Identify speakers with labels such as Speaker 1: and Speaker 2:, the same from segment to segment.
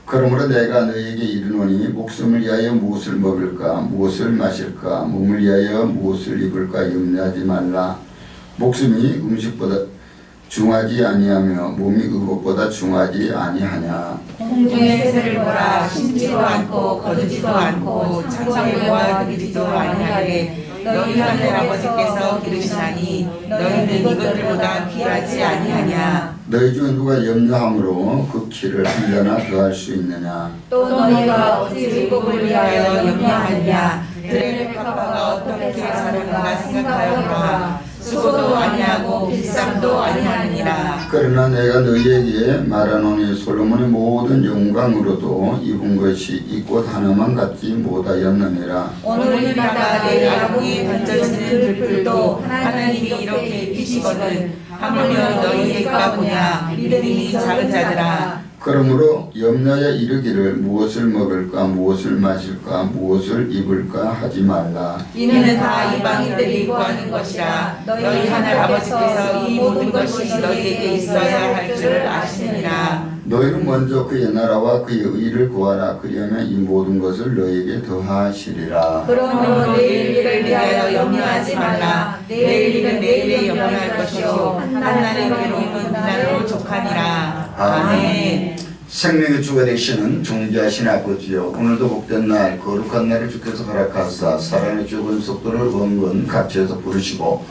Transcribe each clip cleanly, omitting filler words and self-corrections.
Speaker 1: 그러므로 내가 너희에게 이르노니 목숨을 위하여 무엇을 먹을까 무엇을 마실까 몸을 위하여 무엇을 입을까 염려하지 말라. 목숨이 음식보다 중하지 아니하며 몸이 의복보다 중하지 아니하냐.
Speaker 2: 공중의 새를 보라. 심지도 않고 거두지도 않고 창밖에 모아두지도 아니하되 너희 하늘 아버지께서 기르시나니 너희는 이것들보다 귀하지 아니하냐.
Speaker 1: 너희 중에 누가 염려함으로 그 키를 한자나 더할 수 있느냐.
Speaker 2: 또 너희가 어찌 의복을 위하여 염려하느냐. 들의 백합화가 어떻게 자라는가 생각하여보라. 수고도 아니하고 빌sam도 아니하느니라.
Speaker 1: 그러나 내가 너희에게 말하노니 솔로몬의 모든 영광으로도 입은 것이 이 꽃 하나만 갖지 못하였느니라.
Speaker 2: 오늘날마다 내 아궁이에 던져지는 들풀도 하나님이 이렇게 입히시거든. 하물며 너희가 보냐. 믿음이 작은 자들아.
Speaker 1: 그러므로 염려에 이르기를 무엇을 먹을까 무엇을 마실까 무엇을 입을까 하지 말라.
Speaker 2: 이는 다 이방인들이 구하는 것이라. 너희 하늘 아버지께서 이 모든 것이 너희에게 있어야 할 줄 아시느니라.
Speaker 1: 너희는 먼저 그의 나라와 그의 의를 구하라. 그리하면 이 모든 것을 너희에게 더하시리라.
Speaker 2: 그러므로 내일 일을 위하여 염려하지 말라. 내일 일은 내일에 염려할 것이요 한날의 괴로움은 그날로 족하니라. 아멘.
Speaker 1: 생명의 주가 되시는 존귀하신 아버지여, 오늘도 복된 날 거룩한 날을 주께서 허락하사 사랑의 죽은 속도를 원근 각지에서 부르시고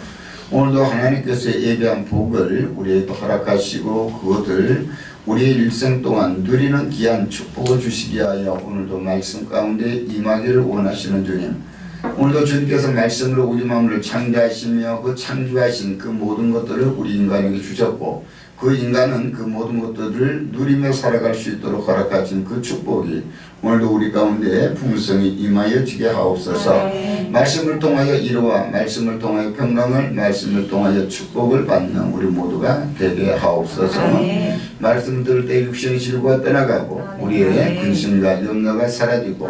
Speaker 1: 오늘도 하나님께서 예비한 복을 우리에게 허락하시고 그것을 우리의 일생 동안 누리는 귀한 축복을 주시기 위하여 오늘도 말씀 가운데 임하기를 원하시는 주님, 오늘도 주님께서 말씀으로 우리 마음을 창조하시며 그 창조하신 그 모든 것들을 우리 인간에게 주셨고 그 인간은 그 모든 것들을 누리며 살아갈 수 있도록 허락하신 그 축복이 오늘도 우리 가운데 풍성히 임하여지게 하옵소서. 말씀을 통하여 이루와 말씀을 통하여 평강을 말씀을 통하여 축복을 받는 우리 모두가 되게 하옵소서. 말씀 들을 때 육신의 질고가 떠나가고 우리의 근심과 염려가 사라지고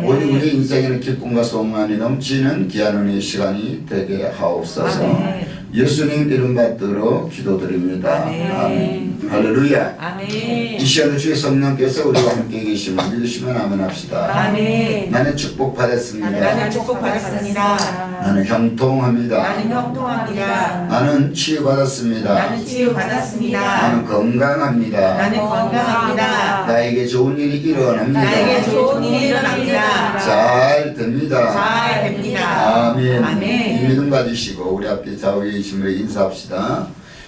Speaker 1: 오직 우리 인생에는 기쁨과 소망이 넘치는 귀한 은혜의 시간이 되게 하옵소서. 예수님 이름 받들어 기도드립니다. 아멘. 할렐루야.
Speaker 2: 아멘.
Speaker 1: 이 시간에 주의 성령께서 우리와 함께 계심을 믿으시면 아멘 합시다.
Speaker 2: 아멘.
Speaker 1: 나는 축복받았습니다.
Speaker 2: 나는 축복받았습니다.
Speaker 1: 나는 형통합니다.
Speaker 2: 나는 형통합니다.
Speaker 1: 나는 치유받았습니다.
Speaker 2: 나는 치유받았습니다.
Speaker 1: 나는 건강합니다.
Speaker 2: 나는 건강합니다.
Speaker 1: 나에게 좋은 일이 일어납니다.
Speaker 2: 나에게 좋은 일이 일어납니다.
Speaker 1: 잘 됩니다.
Speaker 2: 잘 됩니다.
Speaker 1: 아멘.
Speaker 2: 아멘.
Speaker 1: 이 믿음 가지시고 우리 앞에 좌우에 계심으로 인사합시다.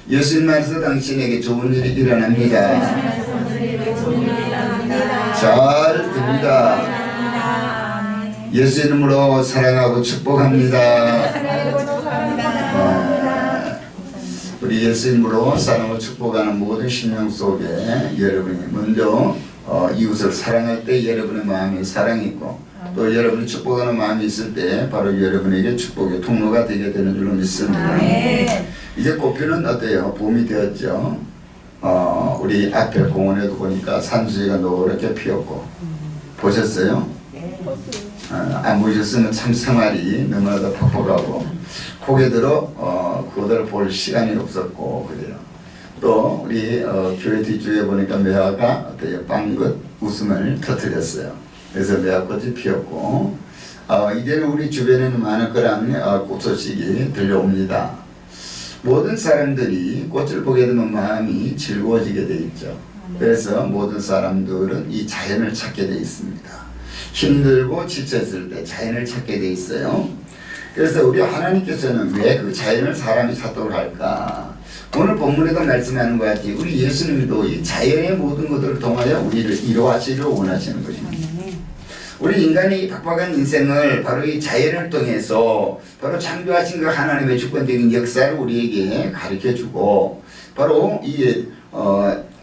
Speaker 1: 예수님 안에서 당신에게 좋은 일이 일어납니다. 잘 됩니다. 예수 이름으로 사랑하고 축복합니다. 우리 예수 이름으로 사랑하고 축복하는 모든 심령 속에 여러분이 먼저 이웃을 사랑할 때 여러분의 마음에 사랑이 있고 또 여러분이 축복하는 마음이 있을 때 바로 여러분에게 축복의 통로가 되게 되는 줄로 믿습니다. 이제 꽃피는 어때요? 봄이 되었죠. 우리 앞에 공원에도 보니까 산수유가 노랗게 피었고 보셨어요? 안 보셨으면 참 생활이 너무나도 퍽퍽하고 고개 들어 그거를 볼 시간이 없었고 그래요. 또 우리 교회 뒤쪽에 보니까 매화가 어때요? 빵긋 웃음을 터뜨렸어요. 그래서 매화꽃이 피었고 이제는 우리 주변에는 많은 거란 꽃 소식이 들려옵니다. 모든 사람들이 꽃을 보게 되면 마음이 즐거워지게 되어 있죠. 그래서 모든 사람들은 이 자연을 찾게 되어 있습니다. 힘들고 지쳤을 때 자연을 찾게 되어 있어요. 그래서 우리 하나님께서는 왜 그 자연을 사람이 찾도록 할까? 오늘 본문에도 말씀하는 것 같이 우리 예수님도 이 자연의 모든 것들을 통하여 우리를 이루어하시려 원하시는 것입니다. 우리 인간이 팍팍한 인생을 바로 이 자연을 통해서 바로 창조하신 그 하나님의 주권적인 역사를 우리에게 가르쳐주고 바로 이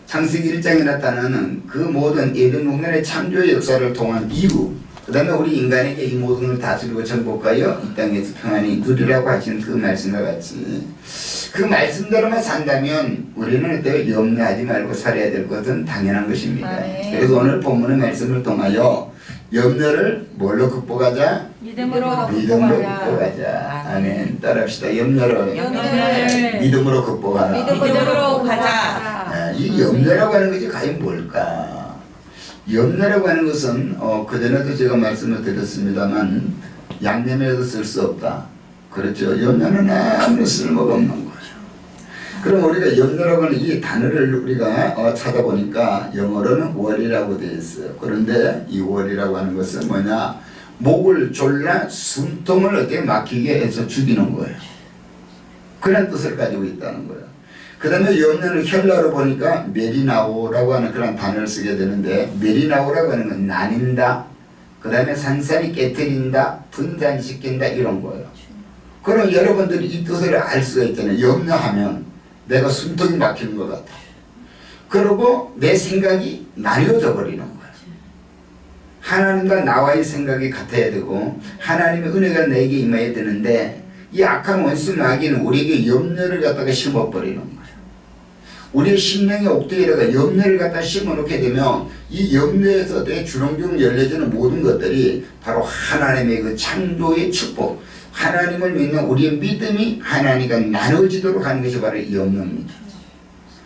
Speaker 1: 창세기 1장에 나타나는 그 모든 에덴 동산의 창조의 역사를 통한 이유, 그 다음에 우리 인간에게 이 모든 걸 다스리고 정복하여 이 땅에서 평안히 누리라고 하시는 그 말씀과 같이 그 말씀대로만 산다면 우리는 어때요? 염려하지 말고 살아야 될 것은 당연한 것입니다. 그래서 오늘 본문의 말씀을 통하여 염려를 뭘로 극복하자? 믿음으로 극복하자. 아멘. 따라합시다. 염려를 믿음으로 극복하라.
Speaker 2: 믿음으로 가자.
Speaker 1: 이 염려라고 하는 것이 과연 뭘까? 염려라고 하는 것은 그전에도 제가 말씀을 드렸습니다만 양념에도 쓸 수 없다. 그렇죠. 염려는 아무 쓸모가 없는 거예요. 그럼 우리가 염려라고 하는 이 단어를 우리가 찾아보니까 영어로는 월이라고 되어 있어요. 그런데 이 월이라고 하는 것은 뭐냐? 목을 졸라 숨통을 어떻게 막히게 해서 죽이는 거예요. 그런 뜻을 가지고 있다는 거예요. 그 다음에 염려는 헬라로 보니까 메리나오라고 하는 그런 단어를 쓰게 되는데, 메리나오라고 하는 건 나뉜다, 그 다음에 산산이 깨트린다, 분산시킨다, 이런 거예요. 그럼 여러분들이 이 뜻을 알 수가 있잖아요. 염려하면 내가 숨통이 막히는 것 같아. 그리고 내 생각이 나뉘어져 버리는 거예요. 하나님과 나와의 생각이 같아야 되고 하나님의 은혜가 내게 임해야 되는데, 이 악한 원수 마귀는 우리에게 염려를 갖다가 심어버리는 거예요. 우리의 심령의 옥대에다가 염려를 갖다 심어놓게 되면 이 염려에서 내 주렁주렁 열려지는 모든 것들이 바로 하나님의 그 창조의 축복, 하나님을 믿는 우리의 믿음이 하나님과 나눠지도록 하는 것이 바로 이 염려입니다.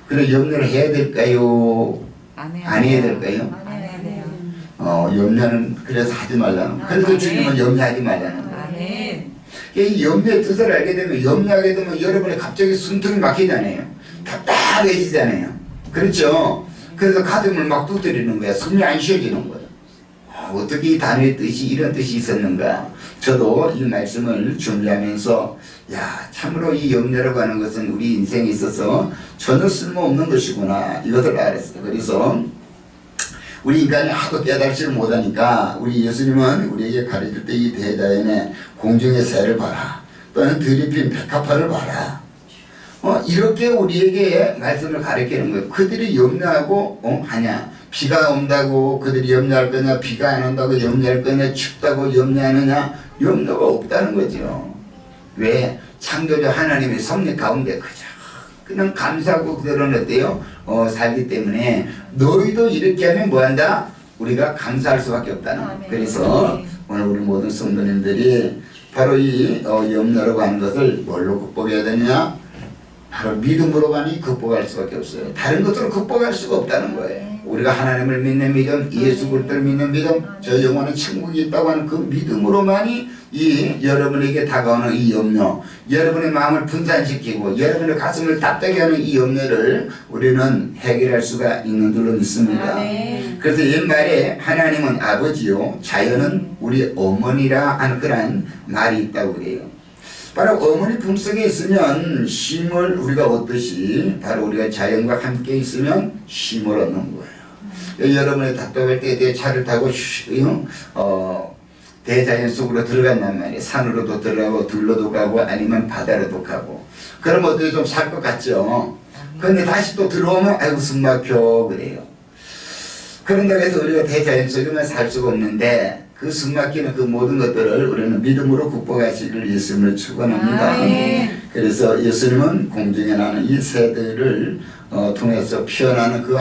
Speaker 1: 그래, 염려를 해야 될까요? 안 해야 될까요?
Speaker 2: 안 해야 돼요.
Speaker 1: 염려는 그래서 하지 말라는 거예요. 그래서 주님은 염려하지 말라는 거예요. 이 염려의 뜻을 알게 되면, 염려하게 되면 여러분이 갑자기 숨통이 막히잖아요. 답답해지잖아요. 그렇죠? 그래서 가슴을 막 두드리는 거야. 숨이 안 쉬어지는 거예요. 어떻게 이 단어의 뜻이 이런 뜻이 있었는가. 저도 이 말씀을 준비하면서 참으로 이 염려라고 하는 것은 우리 인생에 있어서 전혀 쓸모없는 것이구나, 이것을 알았어요. 그래서 우리 인간이 하도 깨달지를 못하니까 우리 예수님은 우리에게 가르칠 때 이 대자연의 공중의 새를 봐라, 또는 들이핀 백합화를 봐라, 이렇게 우리에게 말씀을 가르치는 거예요. 그들이 염려하고 하냐? 비가 온다고 그들이 염려할 거냐? 비가 안 온다고 염려할 거냐? 춥다고 염려하느냐? 염려가 없다는 거죠. 왜? 창조주 하나님의 섭리 가운데 그냥 감사하고 그들은 어때요? 살기 때문에 너희도 이렇게 하면 뭐한다? 우리가 감사할 수밖에 없다는 거예요. 그래서 오늘 우리 모든 성도님들이 바로 이 염려라고 하는 것을 뭘로 극복해야 되냐? 바로 믿음으로만이 극복할 수밖에 없어요. 다른 것으로 극복할 수가 없다는 거예요. 우리가 하나님을 믿는 믿음, 예수 그리스도를 믿는 믿음, 저 영혼은 천국이 있다고 하는 그 믿음으로만이 이 여러분에게 다가오는 이 염려, 여러분의 마음을 분산시키고 여러분의 가슴을 답답게 하는 이 염려를 우리는 해결할 수가 있는 줄로 믿습니다. 그래서 옛말에 하나님은 아버지요, 자연은 우리 어머니라 하는 그런 말이 있다고 그래요. 바로 어머니 품속에 있으면 쉼을 우리가 얻듯이 바로 우리가 자연과 함께 있으면 쉼을 얻는 거예요. 여러분이 답답할 때 차를 타고 대자연 속으로 들어간단 말이에요. 산으로도 들어가고 들로도 가고 아니면 바다로도 가고. 그럼 어떻게 좀 살 것 같죠? 그런데 다시 또 들어오면 아이고 숨 막혀 그래요. 그런다고 해서 우리가 대자연 속에만 살 수가 없는데 그 숨막히는 그 모든 것들을 우리는 믿음으로 극복하시기를 예수님을 축원합니다. 그래서 예수님은 공중에 나는 이 새들을 통해서 피어나는 그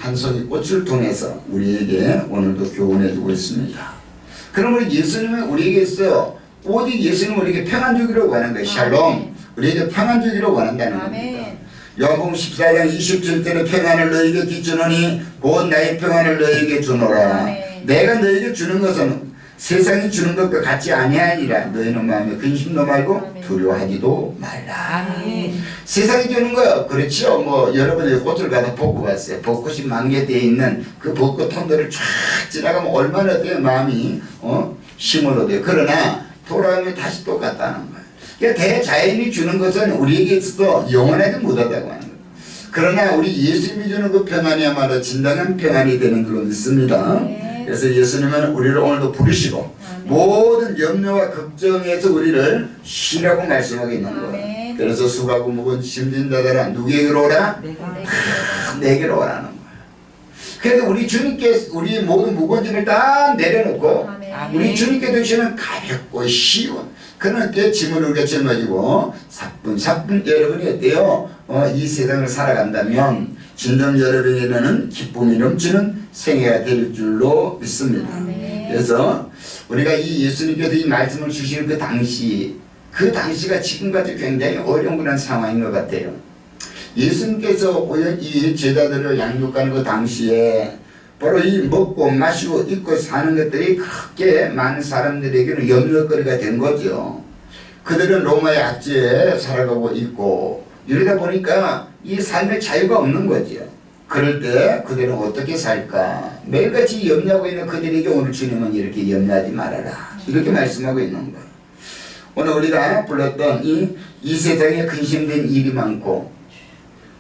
Speaker 1: 한 송이 꽃을 통해서 우리에게 오늘도 교훈해 주고 있습니다. 그러므로 예수님은 우리에게서 오직 예수님은 우리에게 평안 주기를 원하는 거예요. 샬롬. 우리에게 평안 주기를 원한다는 겁니다. 요한복음 14장 27절에 평안을 너에게 끼주노니 곧 나의 평안을 너에게 주노라. 내가 너에게 주는 것은 세상이 주는 것과 같이 아니하니라. 너희는 마음에 근심도 말고 두려워하지도 말라. 세상이 주는 거 그렇죠. 여러분이 꽃을 가서 벚꽃 봤어요. 벚꽃이 만개되어 있는 그 벚꽃 통로를 쫙 지나가면 얼마나 내 마음이 힘을 얻어요. 그러나 돌아오면 다시 똑같다는 거예요. 그러니까 대자연이 주는 것은 우리에게 있어서 영원하게 못하다고 하는 거예요. 그러나 우리 예수님이 주는 그 평안이야말로 진정한 평안이 되는 줄로 믿습니다. 그래서 예수님은 우리를 오늘도 부르시고 모든 염려와 걱정에서 우리를 쉬라고 말씀하고 있는 거예요. 그래서 수고하고 무거운 짐진 자들아 누구에게로 오라? 내게로 오라는 거예요. 그래서 우리 주님께 우리 모든 무거운 짐을 다 내려놓고 우리 주님께 주시는 가볍고 쉬운 그런 때 짐을 우리가 짊어지고 사뿐사뿐 여러분이 어때요? 이 세상을 살아간다면 진정 여러분에게는 기쁨이 넘치는 생애가 될 줄로 믿습니다. 그래서 우리가 이 예수님께서 이 말씀을 주시는 그 당시가 지금까지 굉장히 어려운 그런 상황인 것 같아요. 예수님께서 이 제자들을 양육하는 그 당시에 바로 이 먹고 마시고 입고 사는 것들이 크게 많은 사람들에게는 염려거리가 된 거죠. 그들은 로마의 압제에 살아가고 있고 이러다 보니까 이 삶의 자유가 없는 거죠. 그럴 때 그들은 어떻게 살까? 매일같이 염려하고 있는 그들에게 오늘 주님은 이렇게 염려하지 말아라. 이렇게 말씀하고 있는 거예요. 오늘 우리가 불렀던 이 세상에 근심된 일이 많고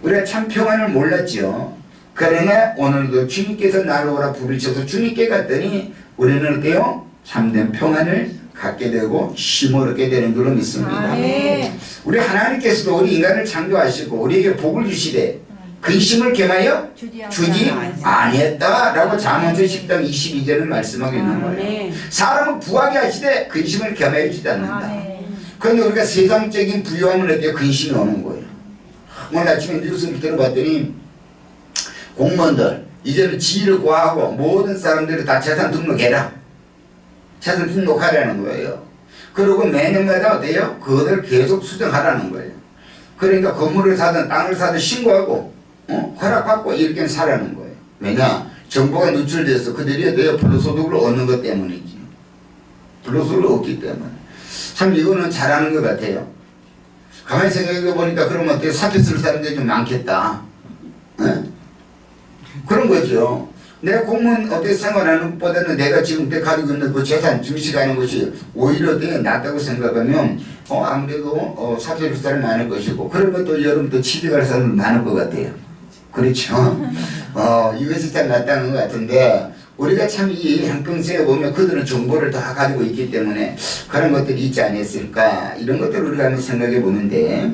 Speaker 1: 우리가 참 평안을 몰랐죠. 그러나 오늘도 주님께서 나를 오라 부르셔서 주님께 갔더니 우리는 어때요? 참된 평안을 갖게 되고 쉼을 얻게 되는 줄로 믿습니다. 우리 하나님께서도 우리 인간을 창조하시고 우리에게 복을 주시되 근심을 겸하여 주지 아니했다라고 잠언서 10장 22절을 말씀하고 있는 거예요. 사람은 부하게 하시되 근심을 겸하여 주지 않는다. 그런데 우리가 세상적인 부유함을 얻게 근심이 오는 거예요. 오늘 아침에 뉴스를 들어봤더니 공무원들 이제는 지위를 구하고 모든 사람들이 다 재산 등록해라. 재산 등록하라는 거예요. 그리고 매년마다 어때요? 그것을 계속 수정하라는 거예요. 그러니까 건물을 사든 땅을 사든 신고하고 허락받고 이렇게 살라는 거예요. 왜냐? 정보가 누출돼서 그들이 어때요? 불로소득을 얻는 것 때문이지. 불로소득을 얻기 때문에. 참 이거는 잘하는 것 같아요. 가만히 생각해 보니까 그러면 어때요? 사표 쓸 사람들이 좀 많겠다. 그런 거죠. 내가 공무원 어떻게 생활하는 것보다는 내가 지금 가지고 있는 그 재산 증식하는 것이 오히려 더 낫다고 생각하면 아무래도 사표를 쓸 사람이 많을 것이고 그러면 또 여러분도 취직할 사람이 많을 것 같아요. 그렇죠. 이것이 참 낫다는 것 같은데 우리가 참 이 형평성에 보면 그들은 정보를 다 가지고 있기 때문에 그런 것들이 있지 않았을까 이런 것들을 우리가 한번 생각해 보는데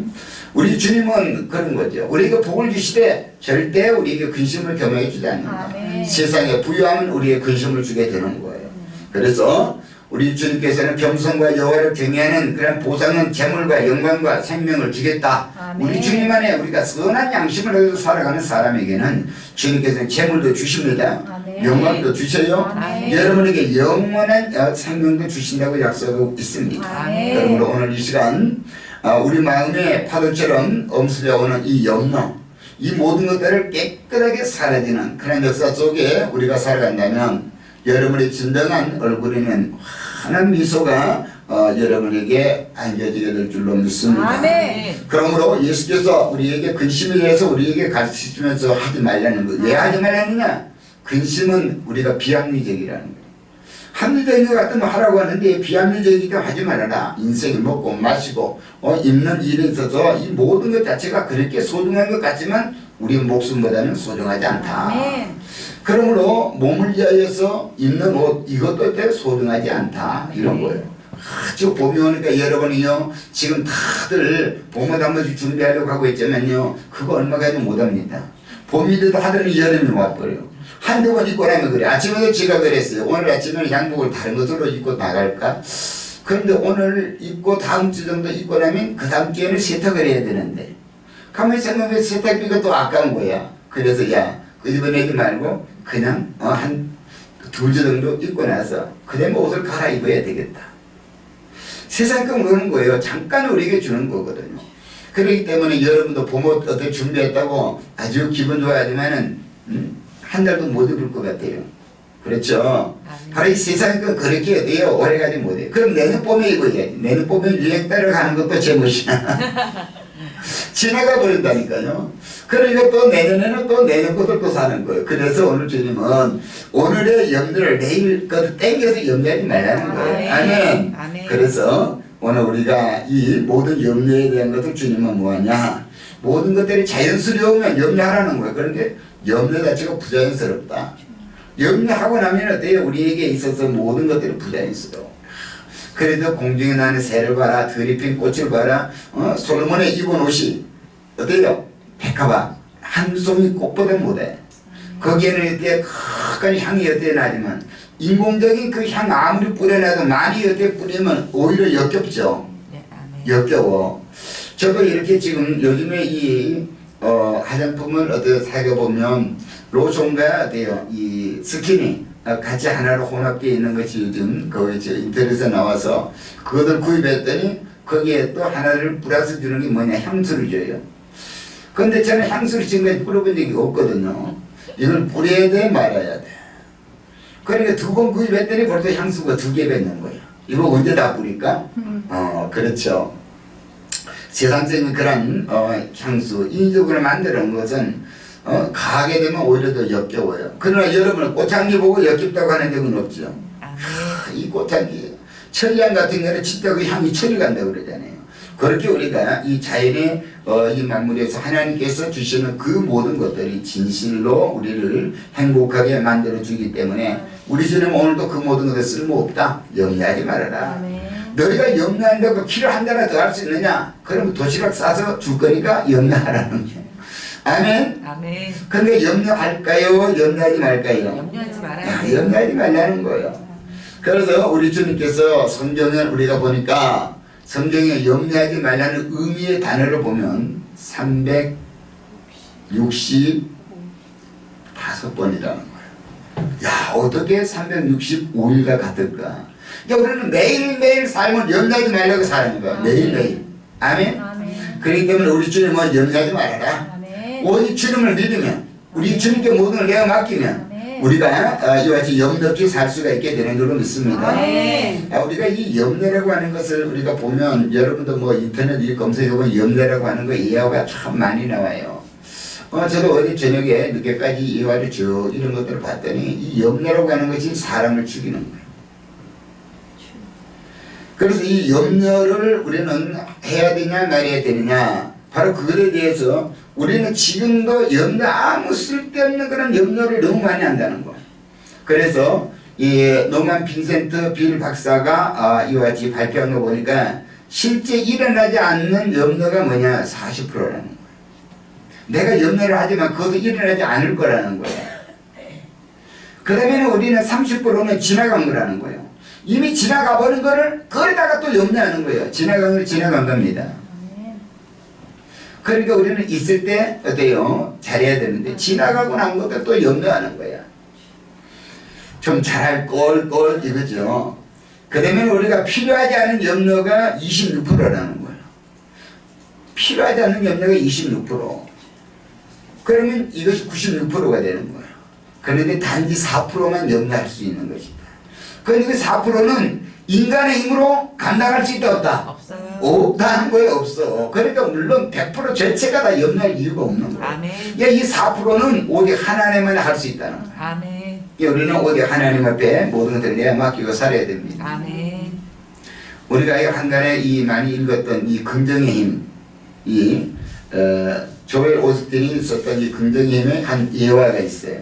Speaker 1: 우리 주님은 그런 거죠. 우리에게 복을 주시되 절대 우리에게 근심을 겸하여 주지 않는다. 세상에 부유하면 우리에게 근심을 주게 되는 거예요. 그래서 우리 주님께서는 겸손과 여호와를 경외하는 그런 보상은 재물과 영광과 생명을 주겠다. 우리 주님 안에 우리가 선한 양심을 가지고 살아가는 사람에게는 주님께서는 재물도 주십니다. 영광도 주셔요. 여러분에게 영원한 생명도 주신다고 약속하고 있습니다. 그러므로 오늘 이 시간 우리 마음의 파도처럼 엄습해 오는 이 염려, 이 모든 것들을 깨끗하게 사라지는 그런 역사 속에 우리가 살아간다면 여러분의 진정한 얼굴에는 환한 미소가 여러분에게 안겨지게 될 줄로 믿습니다. 그러므로 예수께서 우리에게 근심에 대해서 우리에게 가르치시면서 하지 말라는 것. 왜 하지 말라느냐? 근심은 우리가 비합리적이라는 거예요. 합리적인 것 같으면 하라고 하는데 비합리적이기 때문에 하지 말아라. 인생을 먹고 마시고 입는 일에 있어서 이 모든 것 자체가 그렇게 소중한 것 같지만 우리 목숨보다는 소중하지 않다. 그러므로 몸을 위하여서 입는 옷 이것도 되게 소중하지 않다. 이런 거예요. 아주 봄이 오니까 여러분이요 지금 다들 봄옷 한 번씩 준비하려고 하고 있지만요 그거 얼마 가지 못합니다. 봄이 돼도 하더니 여름이 와버려요. 한두 번 입고 나면 그래. 아침에도 제가 그랬어요. 오늘 아침에는 양복을 다른 것으로 입고 나갈까? 그런데 오늘 입고 다음 주 정도 입고 나면 그 다음 주에는 세탁을 해야 되는데 가만히 생각하면 세탁비가 또 아까운 거야. 그래서 야 끄집어내지 말고 그냥 한 두 주 정도 입고 나서 그다음에 옷을 갈아입어야 되겠다. 세상은 그러는 거예요. 잠깐 우리에게 주는 거거든요. 그렇기 때문에 여러분도 봄옷 어떻게 준비했다고 아주 기분 좋아하지만은 한 달도 못 입을 것 같아요. 그렇죠? 바로 이 세상은 그렇게 돼요. 오래가지 못해요. 그럼 내년 봄에 입어야지. 내년 봄에 유행 따라가는 것도 제멋이야. 지나가 버린다니까요. 그러니까 또 내년에는 또 내년 것을 또 사는 거예요. 그래서 오늘 주님은 오늘의 염려를 내일 것을 땡겨서 염려하지 말라는 거예요. 아멘. 그래서 오늘 우리가 이 모든 염려에 대한 것을 주님은 뭐하냐? 모든 것들이 자연스러우면 염려하라는 거예요. 그런데 염려 자체가 부자연스럽다. 염려하고 나면 어때요? 우리에게 있어서 모든 것들이 부자연스러워. 그래도 공중에 나는 새를 봐라, 들이 핀 꽃을 봐라, 솔로몬의 입은 옷이 어때요? 백합화 한 송이 꽃보다 못해. 거기에는 어때 큰한 향이 어때 나지만 인공적인 그 향 아무리 뿌려놔도 많이 어때 뿌리면 오히려 역겹죠. 역겨워. 저도 이렇게 지금 요즘에 이 화장품을 어떻게 사겨보면 로션과 어때요? 이 스킨이 같이 하나로 혼합되어 있는 것이 요즘 그 인터넷에 나와서 그것을 구입했더니 거기에 또 하나를 플러스 주는 게 뭐냐? 향수를 줘요. 근데 저는 향수를 지금까지 뿌려본 적이 없거든요. 이걸 뿌려야 돼 말아야 돼. 그러니까 2번 구입했더니 벌써 향수가 2개 뱉는 거예요. 이거 언제 다 뿌릴까? 그렇죠. 세상적인 그런 향수, 인위적으로 만드는 것은 가게 되면 오히려 더 역겨워요. 그러나 여러분은 꽃향기 보고 역겹다고 하는 적은 없죠. 이 꽃향기, 천리향 같은 경우는 진짜 그 향이 천리 간다고 그러잖아요. 그렇게 우리가 이 자연의 이 만물에서 하나님께서 주시는 그 모든 것들이 진실로 우리를 행복하게 만들어 주기 때문에 우리 주님 오늘도 그 모든 것에 쓸모없다. 염려하지 말아라. 너희가 염려한다고 키를 한 달이나 더 할 수 있느냐? 그러면 도시락 싸서 줄 거니까 염려하라는 거예요. 아멘.
Speaker 2: 아멘.
Speaker 1: 근데 염려할까요? 염려하지 말까요?
Speaker 2: 염려하지 말아야
Speaker 1: 염려하지 말라는 거예요. 그래서 우리 주님께서 성경을 우리가 보니까 성경에 염려하지 말라는 의미의 단어를 보면 365번이라는 거예요. 야, 어떻게 365일과 같을까? 그러니까 우리는 매일매일 삶을 염려하지 말라고 사는 거야. 매일매일. 아멘? 그렇기 때문에 우리 주님은 염려하지 말아라. 오직 주님을 믿으면, 우리 주님께 모든 걸 내가 맡기면 우리가 이와 같이 염려 없이 살 수가 있게 되는 줄로 믿습니다. 우리가 이 염려라고 하는 것을 우리가 보면 여러분도 뭐 인터넷 검색해보면 염려라고 하는 거 이해가 참 많이 나와요. 저도 어제 저녁에 늦게까지 이해와를 이런 것들을 봤더니 이 염려라고 하는 것이 사람을 죽이는 거예요. 그래서 이 염려를 우리는 해야 되냐 말해야 되느냐, 바로 그것에 대해서 우리는 지금도 염려, 아무 쓸데없는 그런 염려를 너무 많이 한다는 거예요. 그래서 이 노만 빈센트 빌 박사가 이와 같이 발표한 거 보니까 실제 일어나지 않는 염려가 뭐냐? 40%라는 거예요. 내가 염려를 하지만 그것도 일어나지 않을 거라는 거예요. 그러면 우리는 30%는 지나간 거라는 거예요. 이미 지나가 버린 거를 거기다가 또 염려하는 거예요. 지나간 걸 지나간 겁니다. 그러니까 우리는 있을 때 어때요? 잘해야 되는데 지나가고 난 것도 또 염려하는 거야. 좀 잘할 걸 이거죠. 그러면 우리가 필요하지 않은 염려가 26%라는 거예요. 필요하지 않은 염려가 26%. 그러면 이것이 96%가 되는 거예요. 그런데 단지 4%만 염려할 수 있는 것이다. 그런데 그 4%는 인간의 힘으로 감당할 수 있다 없다?
Speaker 2: 없어요.
Speaker 1: 없다는 거예요. 없어. 그러니까 물론 100% 전체가 다 염려할 이유가 없는 거예요.
Speaker 2: 아멘.
Speaker 1: 이 4%는 오직 하나님만 할 수 있다는 거예요.
Speaker 2: 아멘.
Speaker 1: 우리는 오직 하나님 앞에 모든 것을 내어 맡기고 살아야 됩니다.
Speaker 2: 아멘.
Speaker 1: 우리가 한간에 이 많이 읽었던 이 긍정의 힘, 이 조엘 오스틴이 썼던 이 긍정의 힘의 한 예화가 있어요.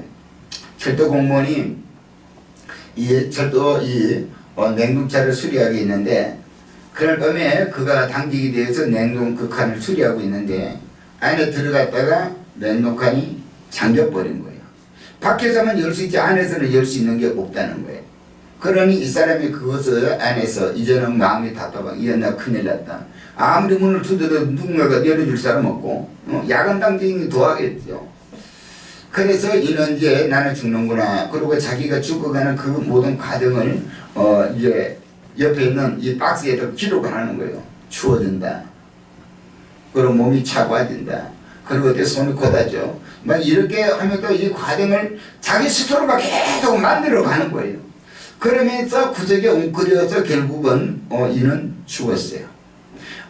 Speaker 1: 철도 공무원이 이 철도 냉동차를 수리하고 있는데, 그날 밤에 그가 당직이 되어서 냉동 그 칸을 수리하고 있는데 안에 들어갔다가 냉동칸이 잠겨버린 거예요. 밖에서만 열 수 있지 안에서는 열 수 있는 게 없다는 거예요. 그러니 이 사람이 그것을 안에서 이제는 마음이 답답하고 이제 나 큰일 났다. 아무리 문을 두드려도 누군가가 열어줄 사람 없고 야간 당직이 도와겠죠. 그래서 이는 이제 나는 죽는구나. 그리고 자기가 죽어가는 그 모든 과정을 이제 옆에 있는 이 박스에다 기록을 하는 거예요. 추워진다. 그리고 몸이 차가워진다. 그리고 어때 손이 고다죠. 막 이렇게 하면서 이 과정을 자기 스스로가 계속 만들어 가는 거예요. 그러면서 구석에 웅크려서 결국은 이는 죽었어요.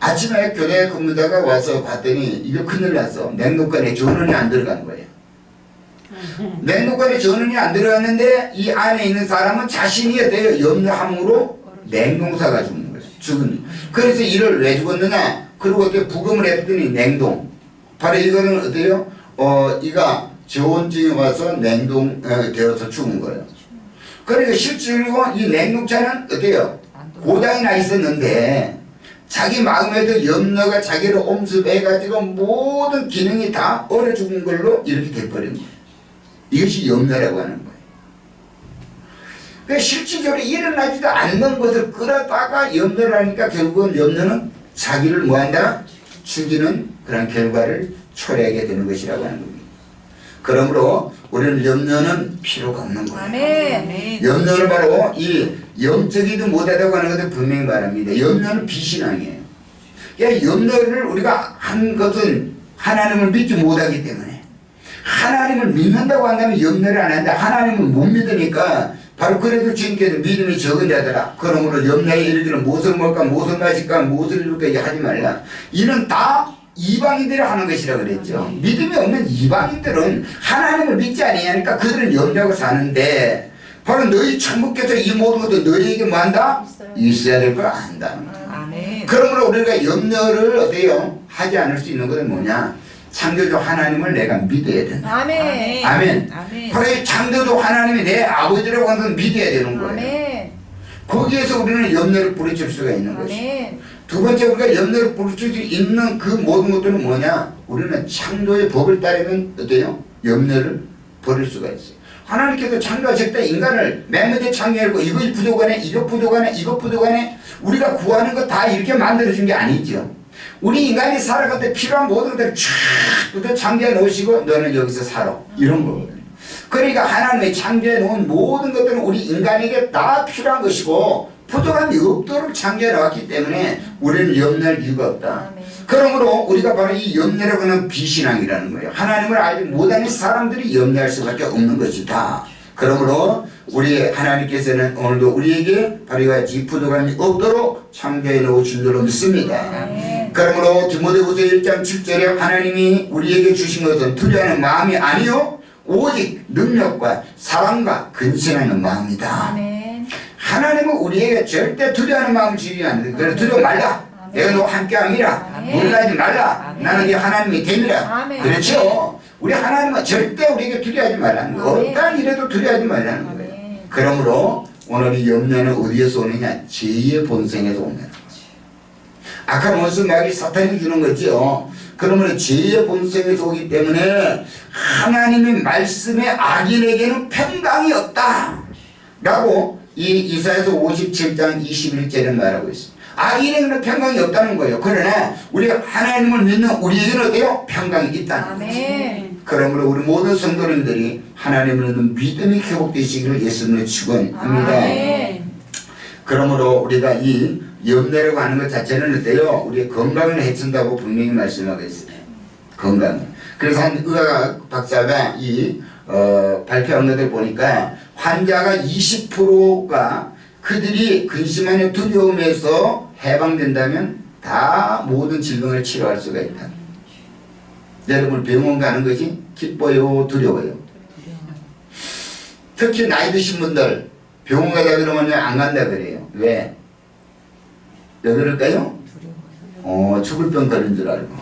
Speaker 1: 아침에 교대 근무자가 와서 봤더니 이게 큰일 났어. 냉동칸에 전원이 안 들어간 거예요. 냉동칸에 전원이 안 들어갔는데 이 안에 있는 사람은 자신이 어때요? 염려함으로 냉동사가 죽는 거예요. 죽은. 그래서 이를 왜 죽었느냐? 그리고 어떻게 부검을 했더니 냉동. 바로 이거는 어때요? 이가 저온증이 와서 냉동 되어서 죽은 거예요. 그러니까 실제로 이 냉동차는 어때요? 고장이 나 있었는데 자기 마음에도 염려가 자기를 엄습해가지고 모든 기능이 다 얼어 죽은 걸로 이렇게 돼버린 거예요. 이것이 염려라고 하는 거예요. 그러니까 실질적으로 일어나지도 않는 것을 끌어다가 염려를 하니까 결국은 염려는 자기를 뭐한다? 죽이는 그런 결과를 초래하게 되는 것이라고 하는 겁니다. 그러므로 우리는 염려는 필요가 없는 거예요.
Speaker 2: 아멘.
Speaker 1: 염려는 바로 이 영적이도 못하다고 하는 것을 분명히 말합니다. 염려는 비신앙이에요. 그러니까 염려를 우리가 한 것은 하나님을 믿지 못하기 때문에, 하나님을 믿는다고 한다면 염려를 안 한다. 하나님을 못 믿으니까 바로 그래도 주님께서 믿음이 적은 자들아 그러므로 염려에 이르기를 무엇을 먹을까 무엇을 마실까 무엇을 이룰까 하지 말라. 이는 다 이방인들이 하는 것이라 그랬죠. 믿음이 없는 이방인들은 하나님을 믿지 아니하니까 그들은 염려하고 사는데 바로 너희 천부께서 이 모든 것도 너희에게 뭐한다? 있어야 될 걸 안다.
Speaker 2: 아멘.
Speaker 1: 그러므로 우리가 염려를 어때요? 하지 않을 수 있는 것은 뭐냐? 창조주 하나님을 내가 믿어야 된다.
Speaker 3: 아멘.
Speaker 1: 아멘.
Speaker 2: 아멘.
Speaker 1: 바로 이 창조주 하나님이 내 아버지라고 하는 걸 믿어야 되는 거예요.
Speaker 3: 아멘.
Speaker 1: 거기에서 우리는 염려를 부르칠 수가 있는 것이죠.
Speaker 3: 아멘.
Speaker 1: 두 번째 우리가 염려를 부르칠 수 있는 그 모든 것들은 뭐냐? 우리는 창조의 법을 따르면 어때요? 염려를 버릴 수가 있어요. 하나님께서 창조하실 때 인간을 맨 먼저 창조하고 이거 부족하네 이거 부족하네 이거 부족하네 우리가 구하는 거 다 이렇게 만들어준 게 아니죠. 우리 인간이 살아갈 때 필요한 모든 것들을 쫙 창조해 놓으시고 너는 여기서 살아 이런 거거든요. 그러니까 하나님의 창조해 놓은 모든 것들은 우리 인간에게 다 필요한 것이고 부족함이 없도록 창조해 놓았기 때문에 우리는 염려할 이유가 없다.
Speaker 3: 아멘.
Speaker 1: 그러므로 우리가 바로 이 염려라고 하는 비신앙이라는 거예요. 하나님을 알지 못하는 사람들이 염려할 수밖에 없는 것이다. 그러므로 우리 하나님께서는 오늘도 우리에게 바로 이와 같이 부족함이 없도록 창조해 놓으신 줄로 믿습니다.
Speaker 3: 아멘.
Speaker 1: 그러므로 디모데후서 1장 7절에 하나님이 우리에게 주신 것은 두려워하는 마음이 아니요 오직 능력과 사랑과 근신하는 마음이다.
Speaker 3: 아멘.
Speaker 1: 하나님은 우리에게 절대 두려워하는 마음을 주지 않는다. 그래서 두려워 말라. 내가 너와 함께함이라.
Speaker 3: 아멘.
Speaker 1: 놀라지 말라.
Speaker 2: 아멘.
Speaker 1: 나는 네 하나님이 됨이라.
Speaker 3: 아멘.
Speaker 1: 그렇죠. 우리 하나님은 절대 우리에게 두려워하지 말라는 거예요.
Speaker 3: 아멘.
Speaker 1: 어떠한 일에도 두려워하지 말라는 거예요.
Speaker 3: 아멘.
Speaker 1: 그러므로 오늘 이 염려는 어디에서 오느냐? 죄의 본성에서 옵니다. 아까 무슨 말이 사탄이 주는 거죠. 그러면 죄의 본성에서 오기 때문에 하나님의 말씀에 악인에게는 평강이 없다 라고 이 이사야서 57장 21절에 말하고 있습니다. 악인에게는 평강이 없다는 거예요. 그러나 우리가 하나님을 믿는 우리에게는 어때요? 평강이 있다는 거죠.
Speaker 3: 아멘.
Speaker 1: 그러므로 우리 모든 성도님들이 하나님을 믿는 믿음이 회복되시기를 예수님을 축원합니다.
Speaker 3: 아멘.
Speaker 1: 그러므로 우리가 이 염려라고 하는 것 자체는 어때요? 우리의 건강을 해친다고 분명히 말씀하고 있어요. 건강. 그래서 한 의학 박사가 발표한 것들 보니까 환자가 20%가 그들이 근심하는 두려움에서 해방된다면 다 모든 질병을 치료할 수가 있다. 여러분 병원 가는 것이 기뻐요, 두려워요? 특히 나이 드신 분들 병원 가자 그러면 안 간다 그래요. 왜? 왜 그럴까요? 죽을 병 걸린 줄 알고.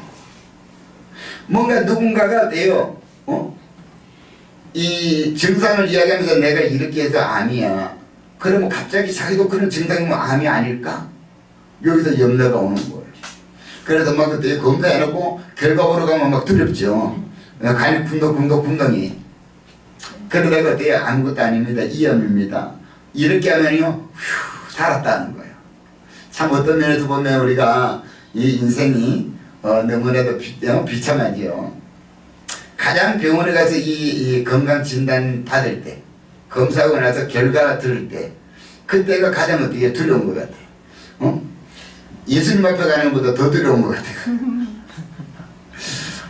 Speaker 1: 뭔가 누군가가 돼요. 이 증상을 이야기하면서 내가 이렇게 해서 암이야. 그러면 갑자기 자기도 그런 증상이면 암이 아닐까? 여기서 염려가 오는 거예요. 그래서 막 그때 검사해놓고 결과 보러 가면 막 두렵죠. 간이 쿵덕쿵덕쿵덕이. 그러다가 어때요? 아무것도 아닙니다. 이 암입니다. 이렇게 하면요, 살았다는 거예요. 참 어떤 면에서 보면 우리가 이 인생이 너무나도 비참하지요. 가장 병원에 가서 이 건강 진단 받을 때, 검사하고 나서 결과 들을 때, 그때가 가장 어떻게 두려운 것 같아요. 예수님 앞에 가는 것보다 더 두려운 것 같아요.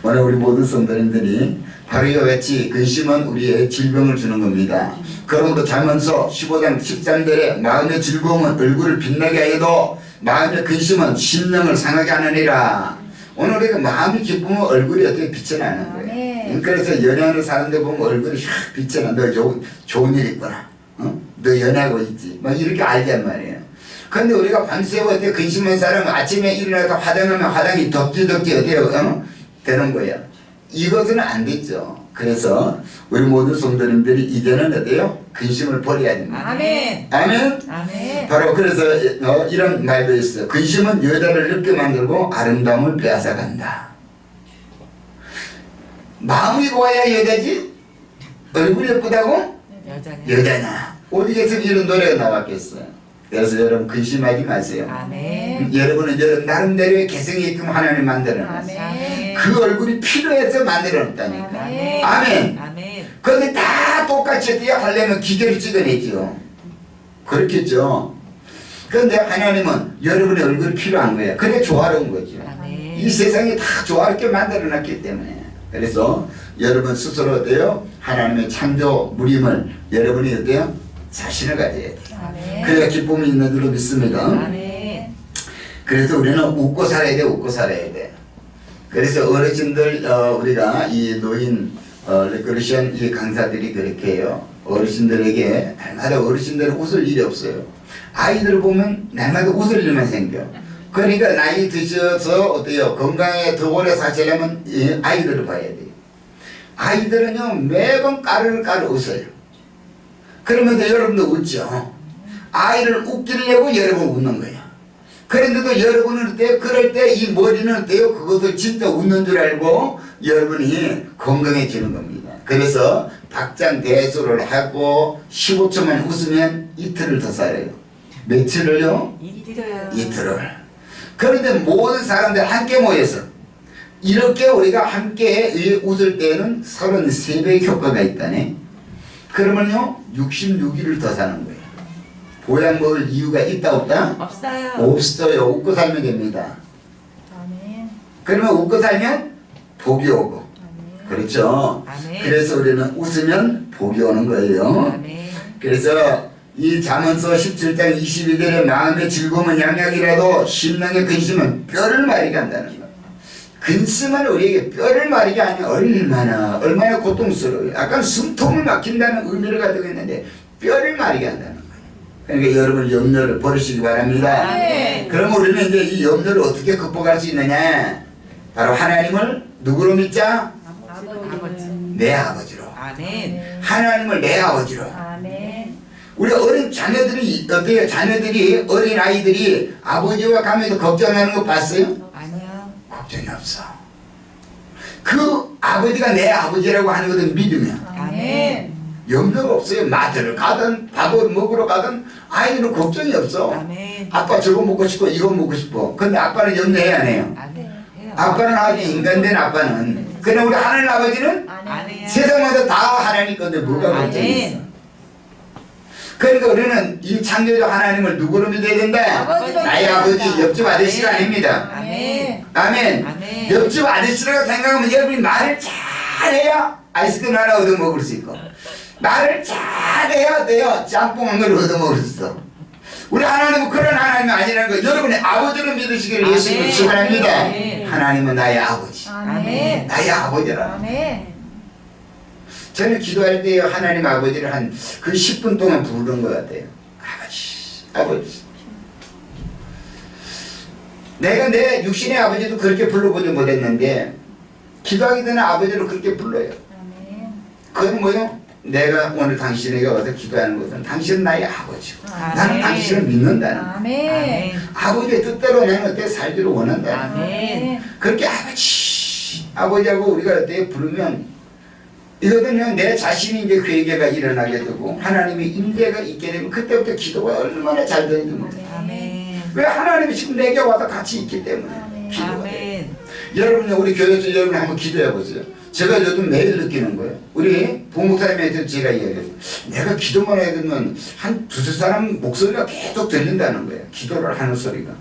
Speaker 1: 오늘 우리 모든 성도님들이 바로 이와 같이 근심은 우리의 질병을 주는 겁니다. 그러므로 잠언서 15장 13절에 마음의 즐거움은 얼굴을 빛나게 하여도 마음의 근심은 심령을 상하게 하느니라. 오늘 우리가 마음이 기쁘면 얼굴이 어떻게 빛이 나는 거예요. 그래서 연애하는 사람들 보면 얼굴이 확 빛이 나. 너 좋은 일 있구나. 너 연애하고 있지. 막 이렇게 알단 말이에요. 근데 우리가 밤새 어때 근심한 사람은 아침에 일어나서 화장하면 화장이 덕지 어때요? 되는 거예요. 이것은 안 됐죠. 그래서 우리 모든 성도님들이 이제는 어때요? 근심을 버려야 됩니다.
Speaker 2: 아멘.
Speaker 1: 아멘.
Speaker 2: 아멘.
Speaker 1: 바로 그래서 이런 말도 있어요. 근심은 여자를 늙게 만들고 아름다움을 빼앗아간다. 마음이 고와야 여자지? 얼굴이 예쁘다고? 여자냐? 어디에서 이런 노래가 나왔겠어요. 그래서 여러분 근심하지 마세요.
Speaker 2: 아멘.
Speaker 1: 여러분은 나름대로의 개성이 있고 하나님 만들어놨어요.
Speaker 3: 아멘.
Speaker 1: 그 얼굴이 필요해서 만들어놨다니까.
Speaker 3: 아멘.
Speaker 1: 아멘.
Speaker 2: 아멘.
Speaker 1: 그런데 다 똑같이 어떻게 하려면 기계를 찍어내죠. 그렇겠죠. 그런데 하나님은 여러분의 얼굴이 필요한 거예요. 그래 조화로운 거죠.
Speaker 2: 아멘.
Speaker 1: 이 세상이 다 조화롭게 만들어놨기 때문에. 그래서 여러분 스스로 어때요? 하나님의 창조 무림을 여러분이 어때요? 자신을 가져야 돼.
Speaker 3: 아멘.
Speaker 1: 그래야 기쁨이 있는 줄로 믿습니다.
Speaker 2: 아멘.
Speaker 1: 그래서 우리는 웃고 살아야 돼, 웃고 살아야 돼. 그래서 어르신들, 우리가 이 노인, 레크레이션 이 강사들이 그렇게 해요. 어르신들에게 날마다 어르신들은 웃을 일이 없어요. 아이들을 보면 날마다 웃을 일만 생겨. 그러니까 나이 드셔서 어때요? 건강에 더 오래 사시려면 이 아이들을 봐야 돼요. 아이들은요, 매번 까르르 웃어요. 그러면서 여러분도 웃죠. 아이를 웃기려고 여러분 웃는 거예요. 그런데도 여러분은 그럴 때 이 머리는 어때요? 그것을 진짜 웃는 줄 알고 여러분이 건강해지는 겁니다. 그래서 박장대소를 하고 15초만 웃으면 이틀을 더 살아요. 며칠을요? 이틀을. 그런데 모든 사람들 함께 모여서 이렇게 우리가 함께 웃을 때는 33배의 효과가 있다네. 그러면요 66일을 더 사는 거예요. 보약 먹을 이유가 있다 없다?
Speaker 2: 없어요.
Speaker 1: 없어요. 웃고 살면 됩니다.
Speaker 3: 아멘.
Speaker 1: 그러면 웃고 살면 복이 오고. 그렇죠.
Speaker 2: 아멘.
Speaker 1: 그래서 우리는 웃으면 복이 오는 거예요.
Speaker 2: 아멘.
Speaker 1: 그래서 이 잠언서 17장 22절에 마음의 즐거움은 양약이라도 심령의 근심은 뼈를 마르게 한다는 거. 근심은 우리에게 뼈를 마르게 하면 얼마나 고통스러워요. 약간 숨통을 막힌다는 의미를 가지고 있는데 뼈를 마르게 한다는 거예요. 그러니까 여러분 염려를 버리시기 바랍니다.
Speaker 2: 아멘.
Speaker 1: 그럼 우리는 이제 이 염려를 어떻게 극복할 수 있느냐? 바로 하나님을 누구로 믿자?
Speaker 2: 아버지.
Speaker 1: 내 아버지로.
Speaker 2: 아멘.
Speaker 1: 하나님을 내 아버지로.
Speaker 3: 아멘.
Speaker 1: 우리 어린 자녀들이 어때요? 자녀들이 어린 아이들이 아버지와 가면서 걱정하는 거 봤어요?
Speaker 2: 아니요.
Speaker 1: 걱정이 없어. 그 아버지가 내 아버지라고 하는 것은 믿으면
Speaker 2: 아멘.
Speaker 1: 염려가 없어요. 마트를 가든 밥을 먹으러 가든 아이들은 걱정이 없어.
Speaker 2: 아멘.
Speaker 1: 아빠 저거 먹고 싶고 이거 먹고 싶어. 근데 아빠는 염려해야 안 해요.
Speaker 2: 아멘. 해요.
Speaker 1: 아빠는 아주 인간된 아빠는. 그러나 우리 하늘 아버지는
Speaker 2: 안 해요.
Speaker 1: 세상마다 다 하나님 건데 뭐가 걱정이 있어.
Speaker 2: 아멘.
Speaker 1: 그러니까 우리는 이 창조주 하나님을 누구로 믿어야 된다?
Speaker 3: 아버지로
Speaker 1: 나의
Speaker 3: 믿어야
Speaker 1: 아버지
Speaker 3: 된다.
Speaker 1: 옆집 아저씨가 아닙니다.
Speaker 3: 아멘.
Speaker 1: 아멘.
Speaker 2: 아멘.
Speaker 1: 옆집 아저씨라고 생각하면 여러분이 말을 잘해야 아이스크림 하나 얻어먹을 수 있고 말을 잘해야 돼요. 짬뽕 한 그릇 얻어먹을 수 있어. 우리 하나님은 그런 하나님이 아니라는 거 여러분의 아버지를 믿으시기를
Speaker 2: 아멘.
Speaker 1: 예수님을 축원합니다.
Speaker 2: 아멘.
Speaker 1: 하나님은 나의 아버지.
Speaker 3: 아멘.
Speaker 1: 나의 아버지라.
Speaker 3: 아멘.
Speaker 1: 저는 기도할 때 하나님 아버지를 한 그 10분 동안 부르는 것 같아요. 아버지, 아버지. 내가 내 육신의 아버지도 그렇게 불러보지 못했는데 기도하기 전에 아버지를 그렇게 불러요.
Speaker 3: 아멘.
Speaker 1: 그건 뭐요? 내가 오늘 당신에게 와서 기도하는 것은 당신은 나의 아버지고
Speaker 2: 아멘.
Speaker 1: 나는 당신을 믿는다는 거예요.
Speaker 3: 아멘.
Speaker 1: 아버지의 뜻대로 나는 어때 살기를 원한다.
Speaker 2: 아멘.
Speaker 1: 그렇게 아버지, 아버지하고 우리가 어때 부르면 이거는요 내 자신이 이제 그 회개가 일어나게 되고 하나님의 임재가 있게 되면 그때부터 기도가 얼마나 잘 되는지 몰라요.
Speaker 2: 아멘.
Speaker 1: 왜 하나님이 지금 내게 와서 같이 있기 때문에 기도가 돼요.
Speaker 2: 아멘.
Speaker 1: 여러분요 우리 교회에서 여러분 한번 기도해 보세요. 제가 요즘 매일 느끼는 거예요. 우리 부목사님한테 제가 이야기해요. 내가 기도만 해야 되면 한 두세 사람 목소리가 계속 들린다는 거예요. 기도를 하는 소리가.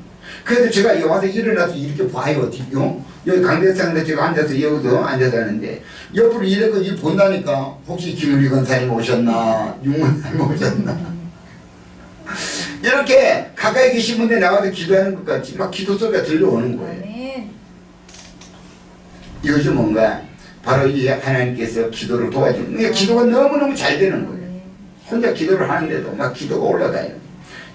Speaker 1: 그래서 제가 여기 와서 일어나서 이렇게 봐요. 여기 강대상에 제가 앉아서 여기서 앉아서 하는데 옆으로 이렇게 본다니까 혹시 김우리 권사님 오셨나 윤권사님 오셨나 이렇게 가까이 계신 분들 나와서 기도하는 것 같이 막 기도 소리가 들려오는 거예요.
Speaker 3: 아멘.
Speaker 1: 이것이 뭔가 바로 이 하나님께서 기도를 도와주는 거예요. 기도가 너무너무 잘 되는 거예요. 혼자 기도를 하는데도 막 기도가 올라가요.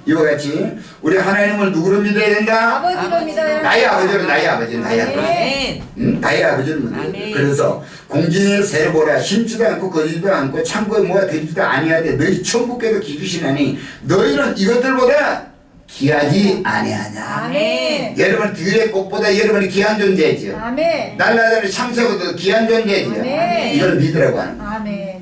Speaker 1: 이와 같이 우리 하나님을 누구로 믿어야 된다?
Speaker 3: 아버지로 믿어요.
Speaker 1: 나의 아버지로 나의 아버지 나의 아버지
Speaker 2: 아멘.
Speaker 1: 나의 아버지를 믿어야 돼.
Speaker 2: 아멘.
Speaker 1: 그래서 공중의 새를 보라 심지도 않고 거지도 않고 창고에 모아 들이지도 아니하되 너희 천국께서 기르시나니 너희는 이것들보다 귀하지 아니하냐.
Speaker 3: 아멘.
Speaker 1: 여러분 들의 꽃보다 여러분이 귀한 존재죠.
Speaker 3: 아멘.
Speaker 1: 날라다니는 창새보다 귀한 존재죠.
Speaker 3: 아멘.
Speaker 1: 이걸 믿으라고 하는 거예요.
Speaker 3: 아멘.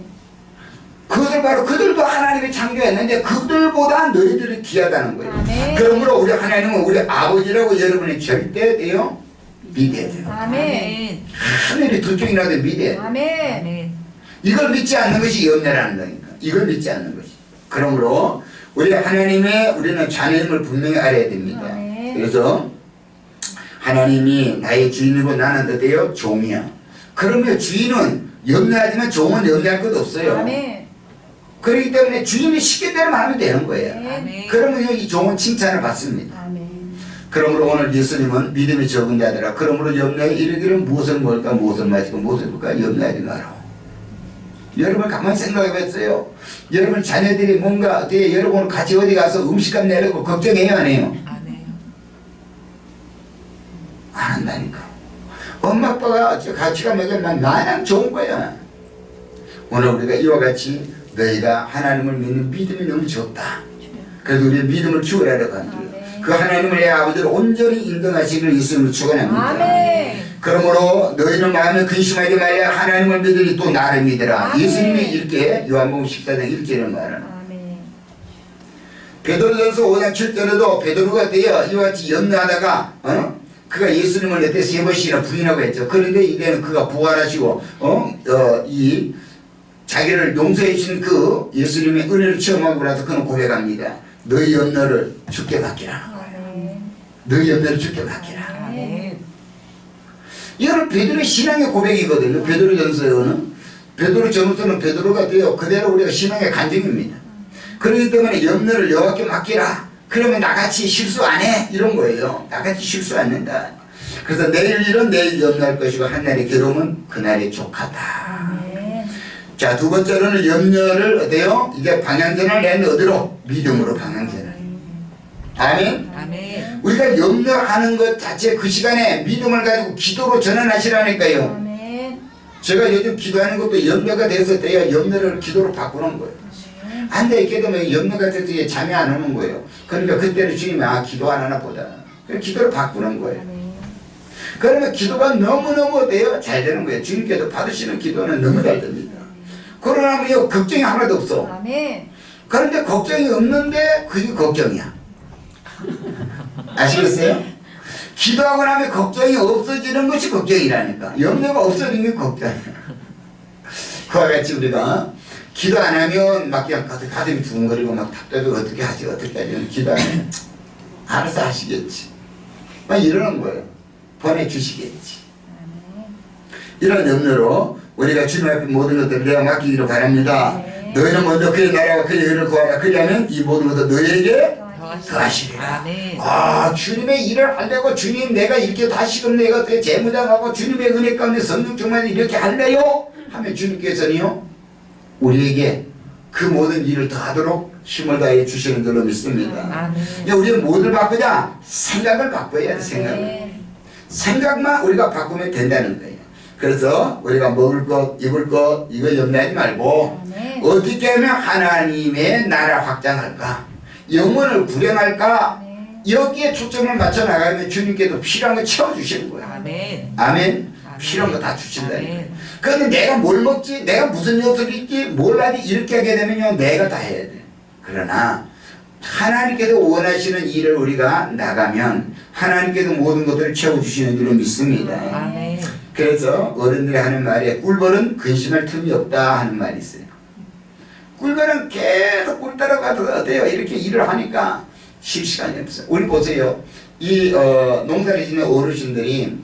Speaker 1: 그들 바로 그들도 하나님이 창조했는데 그들보다 너희들이 귀하다는 거예요.
Speaker 3: 아멘.
Speaker 1: 그러므로 우리 하나님은 우리 아버지라고 여러분이 절대 돼요 믿어야 돼요.
Speaker 3: 아멘.
Speaker 1: 하늘이 두 쪽이라도 믿어야 돼요.
Speaker 3: 아멘.
Speaker 2: 아멘.
Speaker 1: 이걸 믿지 않는 것이 염려라는 거니까. 이걸 믿지 않는 것이. 그러므로 우리 하나님의 우리는 자녀임을 분명히 알아야 됩니다.
Speaker 3: 아멘.
Speaker 1: 그래서 하나님이 나의 주인이고 나는 어때요? 종이야. 그러면 주인은 염려하지만 종은 염려할 것 없어요.
Speaker 3: 아멘.
Speaker 1: 그렇기 때문에 주님이 시킨 대로 하면 되는 거예요.
Speaker 3: 아멘.
Speaker 1: 그러면 이 좋은 칭찬을 받습니다.
Speaker 3: 아멘.
Speaker 1: 그러므로 오늘 예수님은 믿음이 적은 자들아 그러므로 염려에 이르기를 무엇을 먹을까 무엇을 마실까 무엇을 입을까 염려하지 마라. 여러분 가만히 생각해 봤어요. 여러분 자녀들이 뭔가 어떻게 여러분 같이 어디 가서 음식값 내려고 걱정해요 안 해요?
Speaker 3: 안 해요.
Speaker 1: 안 한다니까. 엄마 아빠가 같이 가면 마냥 좋은 거야. 오늘 우리가 이와 같이 너희가 하나님을 믿는 믿음이 너무 좋다. 그래서 우리의 믿음을 키우라고 합니다. 그 하나님을 내 아버지를 온전히 인정하시기를 예수님으로 축원합니다.
Speaker 3: 아멘.
Speaker 1: 그러므로 너희는 마음에 근심하지 말라. 하나님을 믿으니 또 나를 믿으라.
Speaker 3: 아멘.
Speaker 1: 예수님이 이렇게 요한복음 14장 1절에 말하는
Speaker 3: 아멘.
Speaker 1: 베드로전서 5장 7절에도 베드로가 되어 이와 같이 염려하다가 그가 예수님을 내때 3번씩이나 부인하고 했죠. 그런데 이제는 그가 부활하시고 이 자기를 용서해 주신 그 예수님의 은혜를 체험하고 나서 그는 고백합니다. 너희 염려를 주께 맡기라.
Speaker 3: 아멘.
Speaker 1: 너희 염려를 주께 맡기라.
Speaker 3: 아멘.
Speaker 1: 이거는 베드로의 신앙의 고백이거든요. 베드로전서에는 베드로전서는 베드로가 되어 그대로 우리가 신앙의 간증입니다. 그렇기 때문에 염려를 여호와께 맡기라. 그러면 나같이 실수 안 해 이런 거예요. 나같이 실수 안 한다. 그래서 내일 일은 내일 염려할 것이고 한날의 괴로움은 그날의 족하다.
Speaker 3: 아멘.
Speaker 1: 자, 두 번째로는 염려를 어때요? 이제 방향전을 낸 어디로? 믿음으로 방향전을. 아멘.
Speaker 3: 아멘.
Speaker 1: 우리가 염려하는 것 자체 그 시간에 믿음을 가지고 기도로 전환하시라니까요.
Speaker 3: 아멘.
Speaker 1: 제가 요즘 기도하는 것도 염려가 돼서 돼야 염려를 기도로 바꾸는 거예요. 앉아 있게 되면 염려가 돼서 잠이 안 오는 거예요. 그러니까 그때는 주님이 기도 안 하나 보다. 그래서 기도를 바꾸는 거예요. 그러면 기도가 너무너무 어때요? 잘 되는 거예요. 주님께서 받으시는 기도는 너무 잘 됩니다. 그러나 뭐 걱정이 하나도 없어.
Speaker 3: 아멘.
Speaker 1: 그런데 걱정이 없는데 그게 걱정이야. 아시겠어요? 기도하고 나면 걱정이 없어지는 것이 걱정이라니까. 염려가 없어지는 게 걱정이야. 그와 같이 우리가 기도 안 하면 막 그냥 가슴이 두근거리고 막 답답해서 어떻게 하지 기도 안 하면 알아서 하시겠지. 막 이러는 거예요. 보내주시겠지. 이런 염려로 우리가 주님 앞에 모든 것들을 내가 맡기기를 바랍니다.
Speaker 3: 네.
Speaker 1: 너희는 먼저 그의 나라와 그의 의를 구하라. 그리하면 이 모든 것을 너희에게 더하시리라.
Speaker 3: 아멘.
Speaker 1: 주님의 일을 하려고 주님 내가 이렇게 다시금 내가 어떻게 재무장하고 주님의 은혜 가운데 성령 충만히 이렇게 할래요? 하면 주님께서는요 우리에게 그 모든 일을 다 하도록 힘을 다해 주시는 줄로 믿습니다.
Speaker 3: 아멘.
Speaker 1: 우리는 뭐를 바꾸자? 생각을 바꿔야 돼. 생각을. 생각만 우리가 바꾸면 된다는 거예요. 그래서 우리가 먹을 것, 입을 것 이거 염려하지 말고
Speaker 3: 아멘.
Speaker 1: 어떻게 하면 하나님의 나라 확장할까? 영혼을 구현할까? 여기에 초점을 맞춰 나가면 주님께서 필요한 거 채워주시는 거예요.
Speaker 3: 아멘.
Speaker 1: 아멘. 필요한 거 다 주신다니까.
Speaker 3: 아멘.
Speaker 1: 그런데 내가 뭘 먹지? 내가 무슨 요소를 입지? 뭘 하지? 이렇게 하게 되면요 내가 다 해야 돼. 그러나 하나님께서 원하시는 일을 우리가 나가면 하나님께서 모든 것들을 채워주시는 줄로 믿습니다.
Speaker 3: 아멘.
Speaker 1: 그래서 어른들이 하는 말에 꿀벌은 근심할 틈이 없다 하는 말이 있어요. 꿀벌은 계속 꿀 따라가도 어때요? 이렇게 일을 하니까 쉴 시간이 없어요. 우리 보세요. 이 농사를 짓는 어르신들이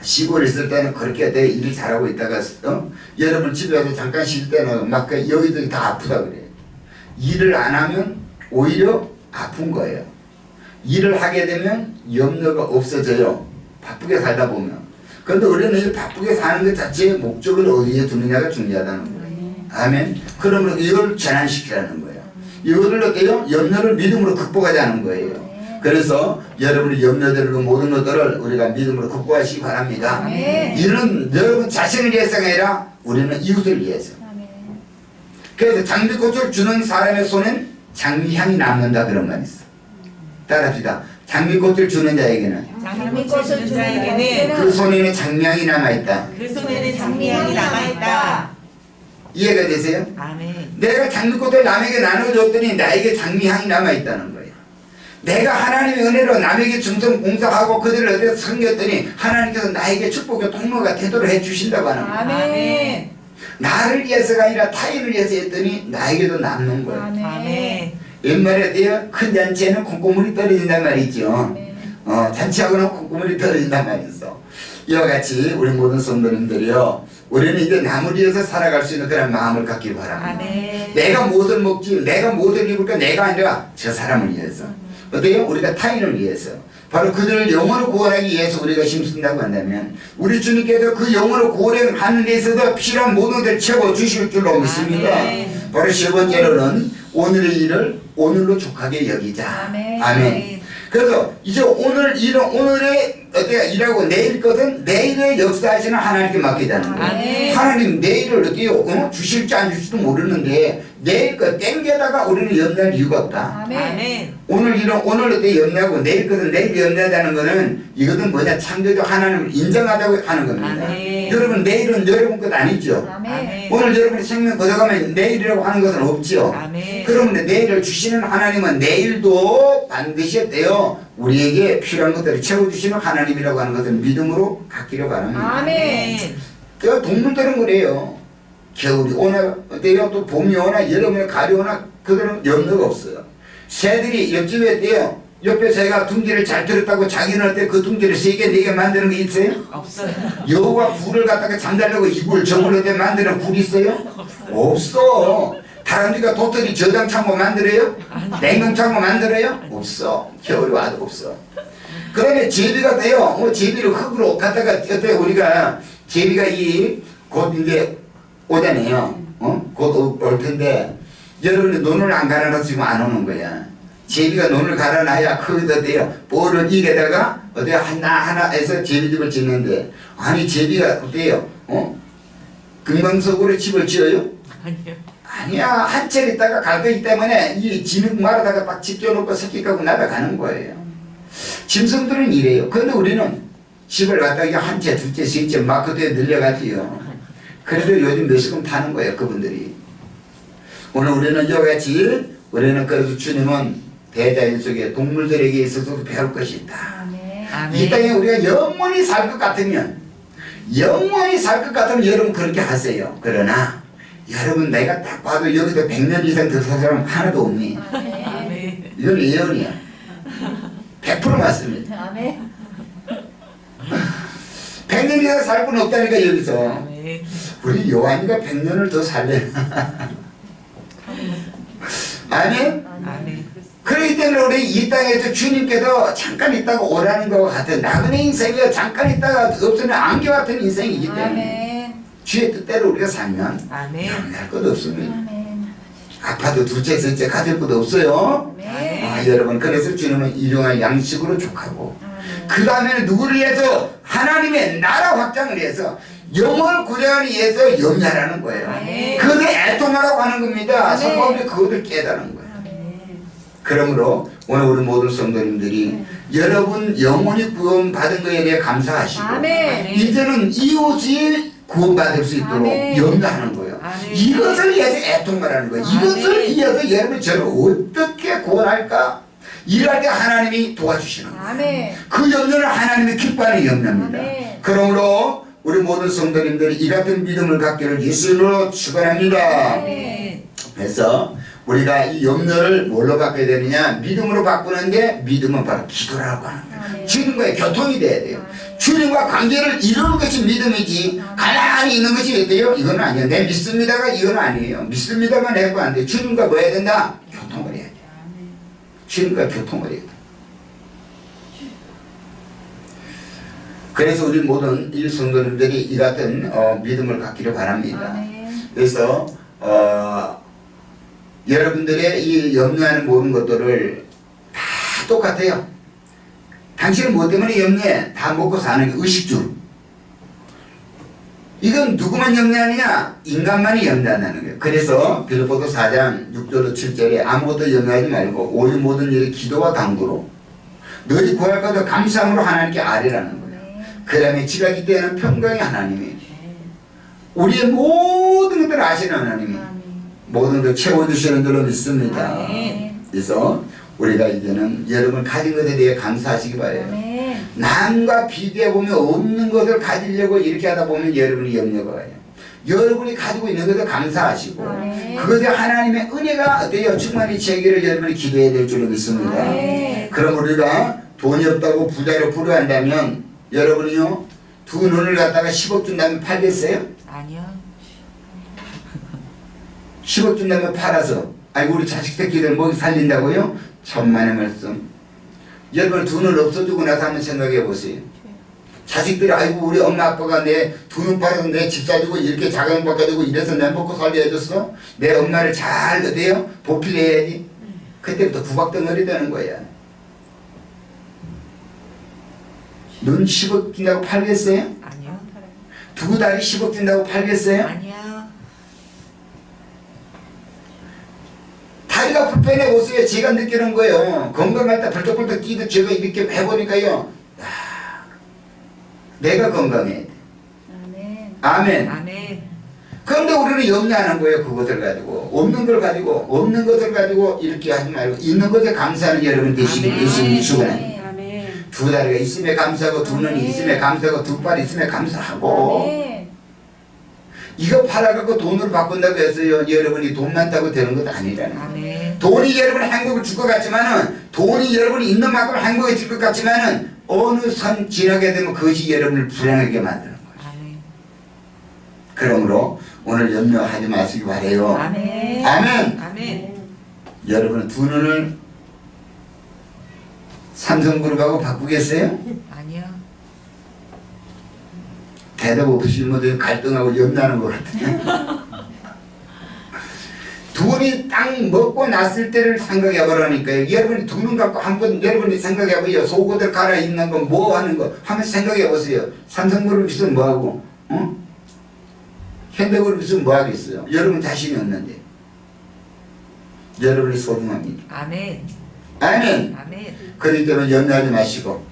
Speaker 1: 시골에 있을 때는 그렇게 내 일을 잘하고 있다가 여러분 집에 와서 잠깐 쉴 때는 막 여기저기 다 아프다 그래요. 일을 안 하면 오히려 아픈 거예요. 일을 하게 되면 염려가 없어져요. 바쁘게 살다 보면. 그런데 우리는 이 바쁘게 사는 것 자체의 목적을 어디에 두느냐가 중요하다는 거예요. 아멘. 그러면 이걸 전환시키라는 거예요. 이거를 어때요? 염려를 믿음으로 극복하자는 거예요. 그래서 여러분의 염려되는 모든 것들을 우리가 믿음으로 극복하시기 바랍니다.
Speaker 3: 아멘.
Speaker 1: 이는 여러분 자신을 위해서가 아니라 우리는 이웃을 위해서. 그래서 장미꽃을 주는 사람의 손엔 장미향이 남는다 그런 말이 있어. 따라합시다. 장미꽃을 주는 자에게는
Speaker 2: 장미꽃을 주는 자에게는
Speaker 1: 그 손에는 장미향이 남아있다.
Speaker 2: 그 손에는 장미향이 남아있다.
Speaker 1: 이해가 되세요?
Speaker 3: 아멘.
Speaker 1: 내가 장미꽃을 남에게 나눠줬더니 나에게 장미향이 남아있다는 거예요. 내가 하나님의 은혜로 남에게 중성 봉사하고 그들을 어디서 섬겼더니 하나님께서 나에게 축복의 통로가 되도록 해주신다고 하는 거예요.
Speaker 3: 아멘.
Speaker 1: 나를 위해서가 아니라 타인을 위해서 했더니 나에게도 남는 거예요.
Speaker 3: 아멘.
Speaker 2: 아멘.
Speaker 1: 옛말에 큰 잔치에는 콩고물이 떨어진단 말이죠. 잔치하고는 콧구멍이 떨어진단 말이죠. 이와 같이 우리 모든 성도님들이요, 우리는 이제 남을 위해서 살아갈 수 있는 그런 마음을 갖기 바랍니다.
Speaker 3: 아멘.
Speaker 1: 내가 무엇을 먹지, 내가 무엇을 입을까, 내가 아니라 저 사람을 위해서. 어때요? 우리가 타인을 위해서. 바로 그들을 영혼을 구원하기 위해서 우리가 힘쓴다고 한다면 우리 주님께서 그 영혼을 구원하는 데 있어서 필요한 모든 것을 채워주실 줄로 믿습니다.
Speaker 3: 아멘.
Speaker 1: 바로 세 번째로는 오늘의 일을 오늘로 족하게 여기자.
Speaker 3: 아멘.
Speaker 1: 아멘. 그래서 이제 오늘의 일하고 내일 것은 내일의 역사하시는 하나님께 맡기자는 거예요.
Speaker 3: 아멘.
Speaker 1: 하나님 내일을 어때요? 주실지 안 주실지도 모르는데 내일 것 땡겨다가 우리는 염려할 이유가 없다.
Speaker 3: 아멘.
Speaker 1: 오늘 어때 염려하고 내일 것은 내일 염려하자는 거는 이것은 뭐냐, 창조주 하나님을 인정하자고 하는 겁니다.
Speaker 3: 아멘.
Speaker 1: 여러분 내일은 여러분 것 아니죠.
Speaker 3: 아멘.
Speaker 1: 오늘 여러분의 생명 거둬가면 내일이라고 하는 것은 없죠.
Speaker 3: 아멘.
Speaker 1: 그러면 내일을 주시는 하나님은 내일도 반드시 어때요? 우리에게 필요한 것들을 채워주시는 하나님이라고 하는 것을 믿음으로 갖기를 바랍니다.
Speaker 3: 아멘.
Speaker 1: 그 동물들은 그래요. 겨울이 오나 어때요? 또 봄이 오나 여름에 가을이 오나 그들은 염려가 없어요. 새들이 옆집에 어때요? 옆에 새가 둥지를 잘 들었다고 자기는 어때 그 둥지를 3개 4개 만드는 게 있어요?
Speaker 3: 없어요.
Speaker 1: 여우가 굴을 갖다가 잠자려고 이불 저불 어때 만드는 굴 있어요? 없어. 다람쥐가 도토리 저장 창고 만들어요? 냉동 창고 만들어요? 없어. 겨울이 와도 없어. 그 다음에 제비가 돼요. 제비를 흙으로 갖다가 어때 우리가 제비가 곧 이제 오잖아요. 곧 올 텐데 여러분이 논을 안 갈아놔서 지금 안 오는 거야. 제비가 논을 갈아놔야 거기다 돼요. 볼을 입에다가 어때요? 하나 해서 제비집을 짓는데 아니 제비가 어때요? 금강석으로 집을 지어요?
Speaker 3: 아니요.
Speaker 1: 아니야. 한 채 있다가 갈 거기 때문에 이 진흙 말아다가 딱 집져놓고 새끼 까고 날아가는 거예요. 짐승들은 이래요. 그런데 우리는 집을 갖다가 한 채, 두 채, 세 채 막 그대로 늘려가지요. 그래도 요즘 몇시금 타는 거예요. 그분들이. 오늘 우리는 이와 같이 우리는 그래서 주님은 대자연 속에 동물들에게 있어서도 배울 것이 있다.
Speaker 3: 아멘.
Speaker 1: 이 땅에 우리가 영원히 살 것 같으면 여러분 그렇게 하세요. 그러나 여러분 내가 딱 봐도 여기서 100년 이상 더 살 사람 하나도 없니?
Speaker 3: 아멘.
Speaker 1: 이건 예언이야. 100% 맞습니다.
Speaker 3: 아멘.
Speaker 1: 100년 이상 살 분 없다니까 여기서.
Speaker 3: 아멘.
Speaker 1: 우리 요한이가 100년을 더 살래. 아멘?
Speaker 3: 아멘.
Speaker 1: 그렇기 때문에 우리 이 땅에서 주님께서 잠깐 있다가 오라는 것과 같은 나그네 인생이 잠깐 있다가 없으면 안개 같은 인생이기 때문에
Speaker 3: 아멘.
Speaker 1: 주의 뜻대로 우리가 살면
Speaker 3: 아멘.
Speaker 1: 염려할 것 없습니다.
Speaker 3: 아멘.
Speaker 1: 아파도 둘째 셋째 가질 것도 없어요.
Speaker 3: 아멘.
Speaker 1: 여러분 그래서 주님은 일용할 양식으로 족하고 그 다음에는 누구를 위해서 하나님의 나라 확장을 위해서 영혼을 구원하기 위해서 염려하라는 거예요.
Speaker 3: 아멘.
Speaker 1: 그것을 애통하라고 하는 겁니다.
Speaker 3: 아멘.
Speaker 1: 성경에 그것을 깨달은 거예요. 그러므로 오늘 우리 모든 성도님들이 여러분 영혼이 구원받은 것에 대해 감사하시고
Speaker 3: 아멘.
Speaker 1: 이제는 이웃이 구원받을 수 있도록
Speaker 3: 아멘.
Speaker 1: 염려하는 거예요.
Speaker 3: 아멘.
Speaker 1: 이것을 위해서 애통을 하는 거예요. 이것을
Speaker 3: 아멘.
Speaker 1: 위해서 여러분 저를 어떻게 구원할까? 일할 때 하나님이 도와주시는 거예요.
Speaker 3: 아멘.
Speaker 1: 그 염려는 하나님이 기뻐하는 염려입니다.
Speaker 3: 아멘.
Speaker 1: 그러므로 우리 모든 성도님들이 이 같은 믿음을 갖기를 예수님으로 축원합니다.
Speaker 3: 아멘.
Speaker 1: 그래서 우리가 이 염려를 뭘로 바꿔야 되느냐? 믿음으로 바꾸는데 믿음은 바로 기도라고 하는 거예요.
Speaker 3: 아멘.
Speaker 1: 주님과의 교통이 돼야 돼요.
Speaker 3: 아멘.
Speaker 1: 주님과 관계를 이루는 것이 믿음이지 가만히 있는 것이 어때요? 이건 아니에요. 내 믿습니다가 이건 아니에요. 믿습니다만 해도 안 돼. 주님과 뭐 해야 된다? 교통을 해야 돼. 주님과 교통을 해야 돼. 그래서 우리 모든 이 성도님들이 이 같은 믿음을 갖기를 바랍니다.
Speaker 3: 아멘.
Speaker 1: 그래서 여러분들의 이 염려하는 모든 것들을 다 똑같아요. 당신은 뭐 때문에 염려해? 다 먹고 사는 게 의식주. 이건 누구만 염려하느냐? 인간만이 염려한다는 거예요. 그래서 빌립보서 4장 6절로 7절에 아무것도 염려하지 말고 오직 모든 일에 기도와 당부로 너희 구할 것을 감사함으로 하나님께 아뢰라는 거예요. 그 다음에 지가 기대하는 평강의 하나님이 우리의 모든 것들을 아시는 하나님이 모든 것을 채워주시는 줄로 믿습니다.
Speaker 3: 아멘.
Speaker 1: 그래서 우리가 이제는 여러분 가진 것에 대해 감사하시기 바래요.
Speaker 3: 아멘.
Speaker 1: 남과 비교해보면 없는 것을 가지려고 이렇게 하다 보면 여러분이 염려가 와요. 여러분이 가지고 있는 것을 감사하시고
Speaker 3: 아멘.
Speaker 1: 그것에 하나님의 은혜가 어때요? 충만히 제기를 여러분이 기도해야 될 줄로 믿습니다.
Speaker 3: 아멘.
Speaker 1: 그럼 우리가 돈이 없다고 부자로 부러한다면 여러분이요 두 눈을 갖다가 10억 준다면 팔겠어요?
Speaker 3: 아니요.
Speaker 1: 10억 준다면 팔아서 아이고 우리 자식 새끼들 먹이 살린다고요? 천만의 말씀. 여러분 두 눈 없어지고 나서 한번 생각해 보세요. 자식들이 아이고 우리 엄마 아빠가 내 두 눈 팔아서 내 집 사주고 이렇게 자강 바꿔주고 이래서 내 먹고 살게 해줬어. 내 엄마를 잘 어때요? 보필해야지. 그때부터 구박덩어리 되는 거야. 눈 10억 준다고 팔겠어요?
Speaker 3: 아니요.
Speaker 1: 두 다리 10억 준다고 팔겠어요?
Speaker 3: 아니요.
Speaker 1: 다리가 불편해 보세요. 제가 느끼는 거예요. 건강할 때 벌떡벌떡 뛰듯 제가 이렇게 해보니까요. 내가 건강해야 돼.
Speaker 3: 아멘.
Speaker 1: 아멘.
Speaker 3: 아멘.
Speaker 1: 그런데 우리는 염려하는 거예요. 그것을 가지고. 없는 걸 가지고, 없는 것을 가지고 이렇게 하지 말고 있는 것에 감사하는 여러분 되시길
Speaker 3: 아멘.
Speaker 1: 예수님이 축원합니다.
Speaker 2: 아멘.
Speaker 1: 두 다리가 있음에 감사하고 두 눈이 있음에 감사하고 두 발이 있음에 감사하고
Speaker 3: 아멘.
Speaker 1: 이거 팔아갖고 돈으로 바꾼다고 해서요. 여러분이 돈 많다고 되는 것도 아니라는 거예요.
Speaker 3: 아멘.
Speaker 1: 돈이 여러분 행복을 줄 것 같지만은 돈이 여러분이 있는 만큼 행복해질 것 같지만은 어느 선 지나게 되면 그것이 여러분을 불행하게 만드는 거예요.
Speaker 3: 아멘.
Speaker 1: 그러므로 오늘 염려하지 마시기 바래요.
Speaker 3: 아멘.
Speaker 1: 아멘.
Speaker 3: 아멘.
Speaker 1: 여러분은 두 눈을 삼성그룹하고 바꾸겠어요?
Speaker 3: 아니요.
Speaker 1: 대답 없으신 분들 갈등하고 염려하는 것 같아요. 돈이 딱 먹고 났을 때를 생각해 보라니까요. 여러분이 두 눈 갖고 한번 여러분이 생각해 보세요. 속옷을 갈아입는 거 뭐 하는 거 한번 생각해 보세요. 삼성그룹 있으면 뭐 하고 현대그룹 있으면 뭐 하겠어요. 여러분 자신이 없는데 여러분이 소중합니다.
Speaker 3: 아멘.
Speaker 1: 아멘.
Speaker 3: 아멘.
Speaker 1: 그렇기 때문에 염려하지 마시고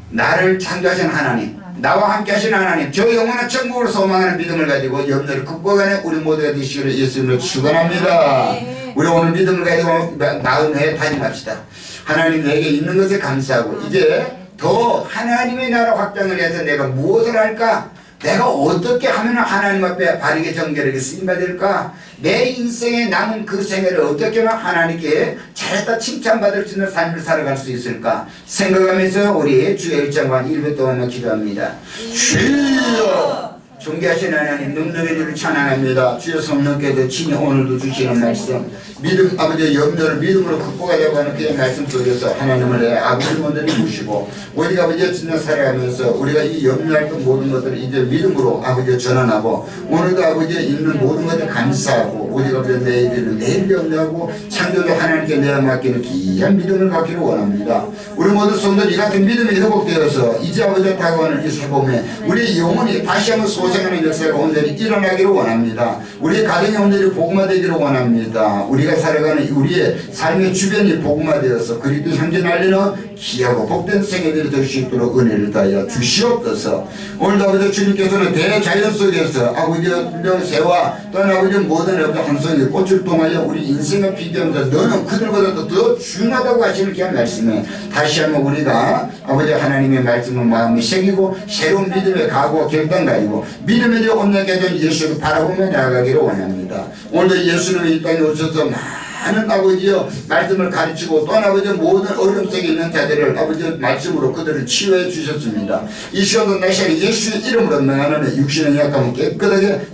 Speaker 1: 나를 창조하신 하나님 나와 함께 하신 하나님 저 영원한 천국을 소망하는 믿음을 가지고 염려를 극복하는 우리 모두가 되시기를 예수님으로 축원합니다. 우리 오늘 믿음을 가지고 마음에 다짐합시다. 하나님 내게 있는 것에 감사하고 이제 더 하나님의 나라 확장을 해서 내가 무엇을 할까? 내가 어떻게 하면 하나님 앞에 바르게 정결하게 쓰임받을까? 내 인생에 남은 그 생애를 어떻게 하면 하나님께 잘했다 칭찬받을 수 있는 삶을 살아갈 수 있을까? 생각하면서 우리 주의 1장만 1분 동안만 기도합니다. 주여! 존귀하신 하나님 능력의 주를 찬양합니다. 주여 성령께서 친히 오늘도 주시는 말씀 믿음 아버지의 염려를 믿음으로 극복하려고 하는 그의 말씀 속에서 하나님을 내 아버지 먼저를 모시고 우리가 아버지의 진짜 살아가면서 우리가 이 염려했던 모든 것들을 이제 믿음으로 아버지의 전환하고 오늘도 아버지의 있는 모든 것을 감사하고 우리가 아버지 내일을 내일 염려하고 창조주 하나님께 내어 맡기는 귀한 믿음을 갖기를 원합니다. 우리 모두 성도들 이 같은 믿음이 회복되어서 이제 아버지가 다가오는 이 새봄에 우리 영혼이 다시 한번 소생하는 역사가 온전히 일어나기를 원합니다. 우리의 가정이 온전히 복음화되기를 원합니다. 우리가 살아가는 우리의 삶의 주변이 복음화되어서 그리스도 향기 날리는 귀하고 복된 생애들이 될 수 있도록 은혜를 다하여 주시옵소서. 오늘도 아버지 주님께서는 대자연 속에서 아버지의 새와 또는 아버지의 모든 한 송이 꽃을 통하여 우리 인생을 비교하면서 너는 그들보다도 더 중요하다고 하시는 귀한 말씀에 다시 한번 우리가 아버지 하나님의 말씀을 마음에 새기고 새로운 믿음의 각오와 결단 가지고 믿음에 대해 온전하게 된 예수를 바라보며 나아가기를 원합니다. 오늘도 예수님이 이 땅에 오셔서 많은 아버지여 말씀을 가르치고 또한 아버지 모든 어려움 속에 있는 자들을 아버지 말씀으로 그들을 치유해 주셨습니다. 이 시간도 나시에 예수의 이름으로 명하는 육신의 약함은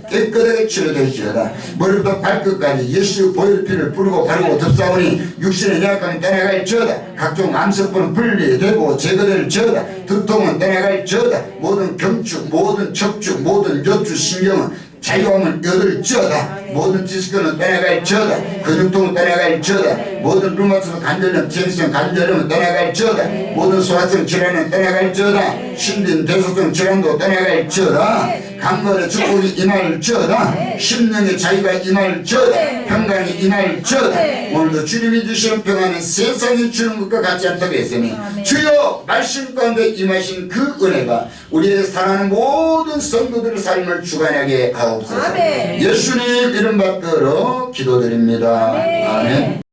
Speaker 1: 깨끗하게 치료될지어다. 머리부터 발끝까지 예수의 보혈 피를 뿌리고 바르고 덮사오니 육신의 약함은 떠나갈지어다. 각종 암세포는 분리되고 제거될지어다. 두통은 떠나갈지어다. 모든 경축 모든 척축 모든 여추 신경은 자유함을 얻을지어다. 모든 디스크는 떠나갈지어다. 근육통은 떠나갈지어다. 모든 루마티즘 관절염, 지행성 관절염은 떠나갈지어다. 모든 소화성 질환은 떠나갈지어다. 신진 대소성 질환도 떠나갈지어다. 강건의 축복이 임할지어다. 심령의 자유가 임할지어다. 평강이 임할지어다. 오늘도 주님이 주시는 평안은 세상이 주는 것과 같지 않다고 했으니 주여 말씀 가운데 임하신 그 은혜가 우리의 사랑하는 모든 성도들의 삶을 주관하게 하옵소서. 예수님 이름 받들어 기도드립니다. 아멘.